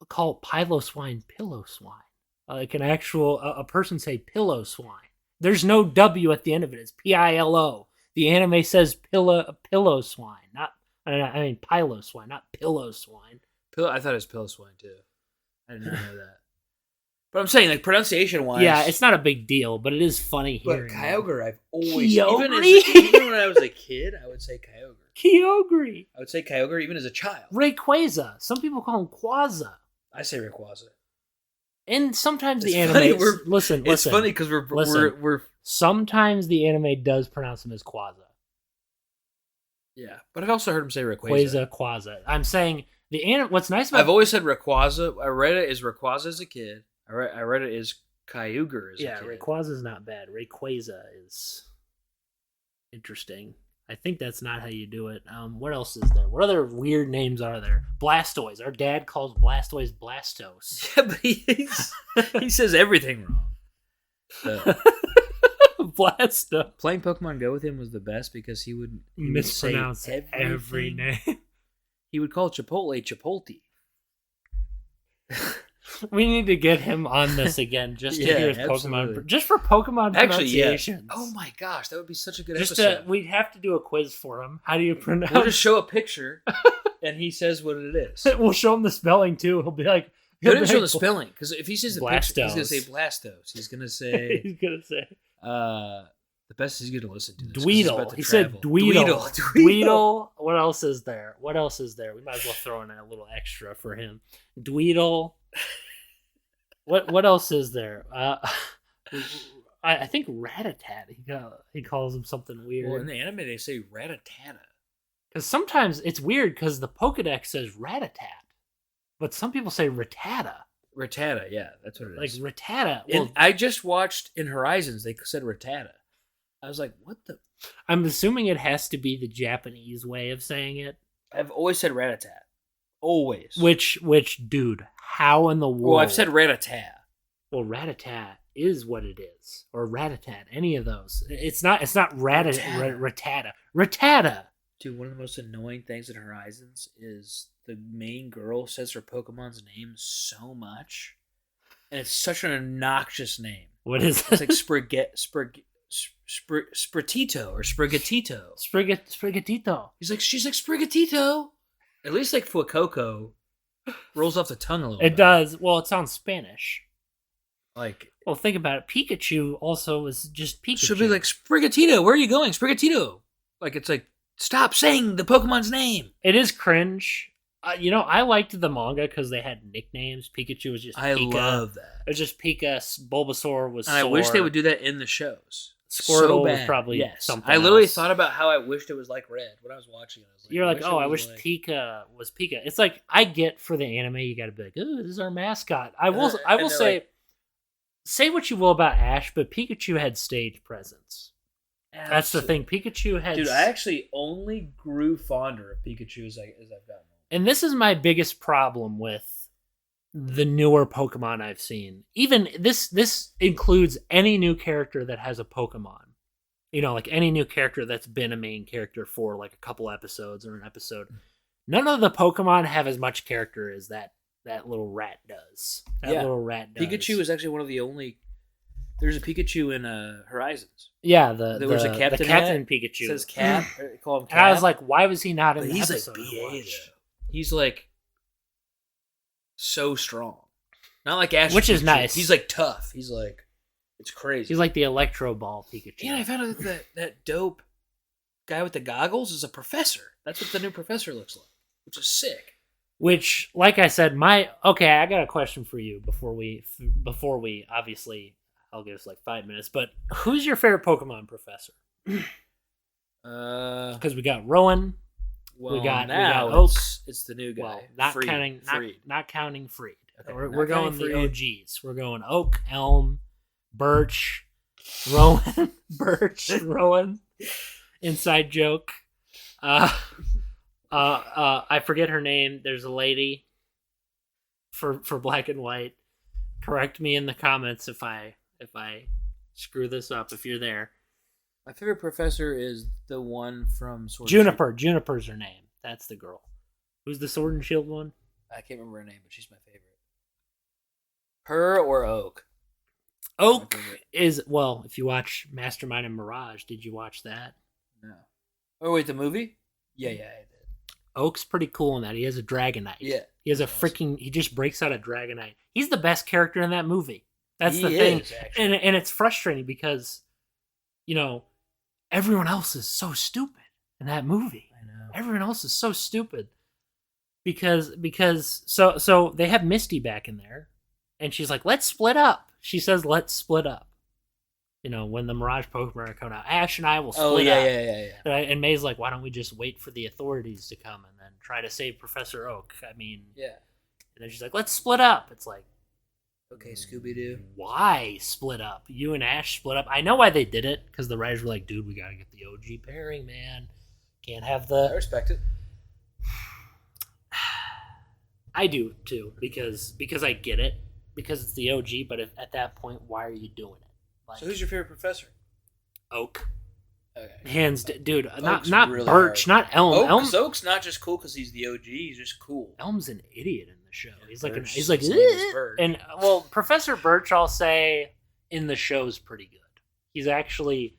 Piloswine Pillowswine. Like an actual a person say Pillowswine. There's no W at the end of it. It's Pilo. The anime says Pillowswine, not Piloswine, not Pillowswine. I thought it was Pillowswine too. I did not know that. But I'm saying, like, pronunciation-wise... Yeah, it's not a big deal, but it is funny hearing. But Kyogre, I've always... Kyogre? Even when I was a kid, I would say Kyogre. Kyogre. I would say Kyogre even as a child. Rayquaza. Some people call him Quaza. I say Rayquaza. And sometimes the funny, anime... Listen. It's funny because we're... Sometimes the anime does pronounce him as Quaza. Yeah, but I've also heard him say Rayquaza. Quaza. I'm saying... What's nice about... I've always said Rayquaza. I read it as Rayquaza as a kid. I read it as Kyogre as a kid. Yeah, Rayquaza's not bad. Rayquaza is interesting. I think that's not how you do it. What else is there? What other weird names are there? Blastoise. Our dad calls Blastoise Blastos. Yeah, but he says everything wrong. So. Blasto. Playing Pokemon Go with him was the best because he would mispronounce every name. He would call Chipotle Chipotle. We need to get him on this again just to hear his Pokemon. Just for Pokemon pronunciations. Yeah. Oh my gosh, that would be such a good episode. We'd have to do a quiz for him. How do you pronounce? We'll just show a picture, and he says what it is. We'll show him the spelling too. He'll be like, he didn't show the spelling because if he says the Blastos. picture, he's gonna say Blastos. He's gonna say. The best he's gonna listen to. Dweedle. He said Dweedle. Dweedle. What else is there? We might as well throw in a little extra for him. Dweedle. What else is there? I think Rattata. He calls him something weird. Well, in the anime they say Rattata. Because sometimes it's weird because the Pokedex says Rattatat, but some people say Rattata. Rattata, yeah, that's what it is. Like Rattata. Well, I just watched in Horizons. They said Rattata. I was like, what the? I'm assuming it has to be the Japanese way of saying it. I've always said Rattata. Always. Which, dude, how in the world? Well, I've said Rattata. Well, Rattata is what it is. Or Rattatat, any of those. It's not Rattata. Rattata! Dude, one of the most annoying things in Horizons is the main girl says her Pokemon's name so much. And it's such an obnoxious name. What is it? It's like Spritito or Sprigatito. Sprigatito. She's like Sprigatito. At least like Fuecoco rolls off the tongue a little bit. It does. Well, it sounds Spanish. Well, think about it. Pikachu also is just Pikachu. She'll be like, Sprigatito, where are you going? Sprigatito. It's like, stop saying the Pokemon's name. It is cringe. I liked the manga because they had nicknames. Pikachu was just Pika. I love that. It was just Pika. Bulbasaur was and I wish they would do that in the shows. Squirtle was probably something I literally else. thought about how I wished it was like Red when I was watching it. I was like, You're like, I wish Pika was Pika. It's like, I get for the anime, you got to be like, oh, this is our mascot. I will say, say what you will about Ash, but Pikachu had stage presence. Absolutely. That's the thing. Pikachu had... Dude, I actually only grew fonder of Pikachu as I've gotten older. And this is my biggest problem with the newer Pokemon I've seen. Even this includes any new character that has a Pokemon. Like any new character that's been a main character for like a couple episodes or an episode. None of the Pokemon have as much character as that little rat does. Pikachu is actually one of the only... There's a Pikachu in Horizons. Yeah, there was a captain. The Captain Pikachu. It says Cap. Call him Cap. And I was like, why was he not in the episode? He's like BA, he's like so strong. Not like Ash. Which is Pikachu. nice. He's like tough. He's like, it's crazy. He's like the Electro Ball Pikachu. Yeah, I found out that dope guy with the goggles is a professor. That's what the new professor looks like, which is sick. Which, like I said, I got a question for you before we obviously, I'll give us like 5 minutes, but who's your favorite Pokemon professor? Because we got Rowan. Well, we got Oak. It's the new guy. Well, not counting Freed. Okay, we're going the OGs. We're going Oak, Elm, Birch, Rowan, Rowan. Inside joke. I forget her name. There's a lady for Black and White. Correct me in the comments if I screw this up. If you're there. My favorite professor is the one from Sword Juniper. and Shield. Juniper's her name. That's the girl. Who's the Sword and Shield one? I can't remember her name, but she's my favorite. Her or Oak? Oak is, well, if you watch Mastermind and Mirage, did you watch that? No. Oh, wait, the movie? Yeah, I did. Oak's pretty cool in that. He has a Dragonite. Yeah. He has he just breaks out a Dragonite. He's the best character in that movie. That's the thing. And it's frustrating because, everyone else is so stupid in that movie. I know. Everyone else is so stupid. Because so they have Misty back in there, and she's like, let's split up. She says, let's split up. When the Mirage Pokemon are coming out, Ash and I will split up. Yeah. And May's like, why don't we just wait for the authorities to come and then try to save Professor Oak? I mean, yeah. And then she's like, let's split up. It's like, okay, Scooby-Doo. Why split up? You and Ash split up. I know why they did it, because the writers were like, dude, we got to get the OG pairing, man. Can't have the... I respect it. I do, too, because I get it. Because it's the OG, but at that point, why are you doing it? Like, so who's your favorite professor? Oak. Okay. Hands, dude. Oak's not really Birch, hard. not Elm. Oak's not just cool because he's the OG. He's just cool. Elm's an idiot in the show. Yeah, He's like, and Professor Birch, I'll say, in the show's pretty good. He's actually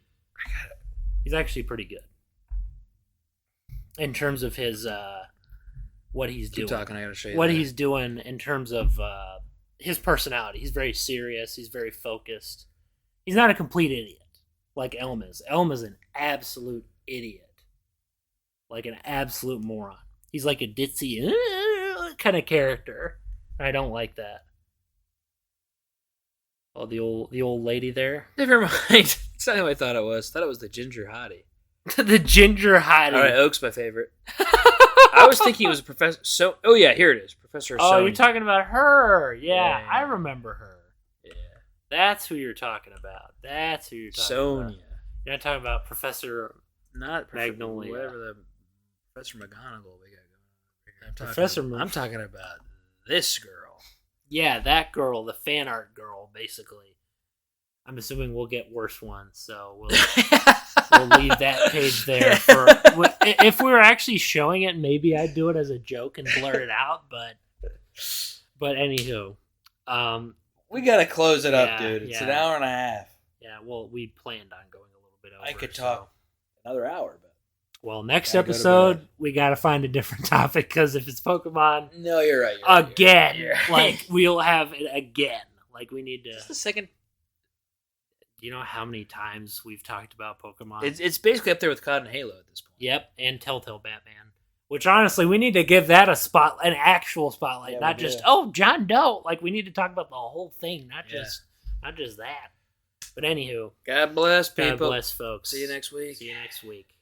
pretty good in terms of his what he's doing. Keep talking. I gotta show you what he's doing in terms of his personality. He's very serious. He's very focused. He's not a complete idiot like Elm is. Elm is an absolute idiot. Like an absolute moron. He's like a ditzy kind of character. I don't like that. Oh, the old lady there. Never mind. That's not who I thought it was. I thought it was the ginger hottie. The ginger hottie. All right, Oak's my favorite. I was thinking it was a professor. Oh yeah, here it is, Professor. Oh, Sonia. you're talking about her. Yeah, Yeah. I remember her. Yeah. That's who you're talking about. You're Sonia. not talking about Professor Not Magnolia. Whatever the Professor McGonagall we got going on. Professor I'm talking about this girl. Yeah, that girl, the fan art girl, basically. I'm assuming we'll get worse ones, so we'll leave that page there. If we were actually showing it, maybe I'd do it as a joke and blur it out. But anywho, we gotta close it up, dude. It's yeah. an hour and a half. Yeah, well, we planned on going a little bit over. I could talk another hour, but next episode we gotta find a different topic, because if it's Pokemon, no, you're right. Again, you're right. like we'll have it again. Like we need to. Just the second. You know how many times we've talked about Pokemon? It's basically up there with COD and Halo at this point. Yep, and Telltale Batman. Which honestly, we need to give that an actual spotlight, Yeah, not we just do. John Doe. Like we need to talk about the whole thing, not just that. But anywho, God bless people. God bless folks. See you next week. See you next week.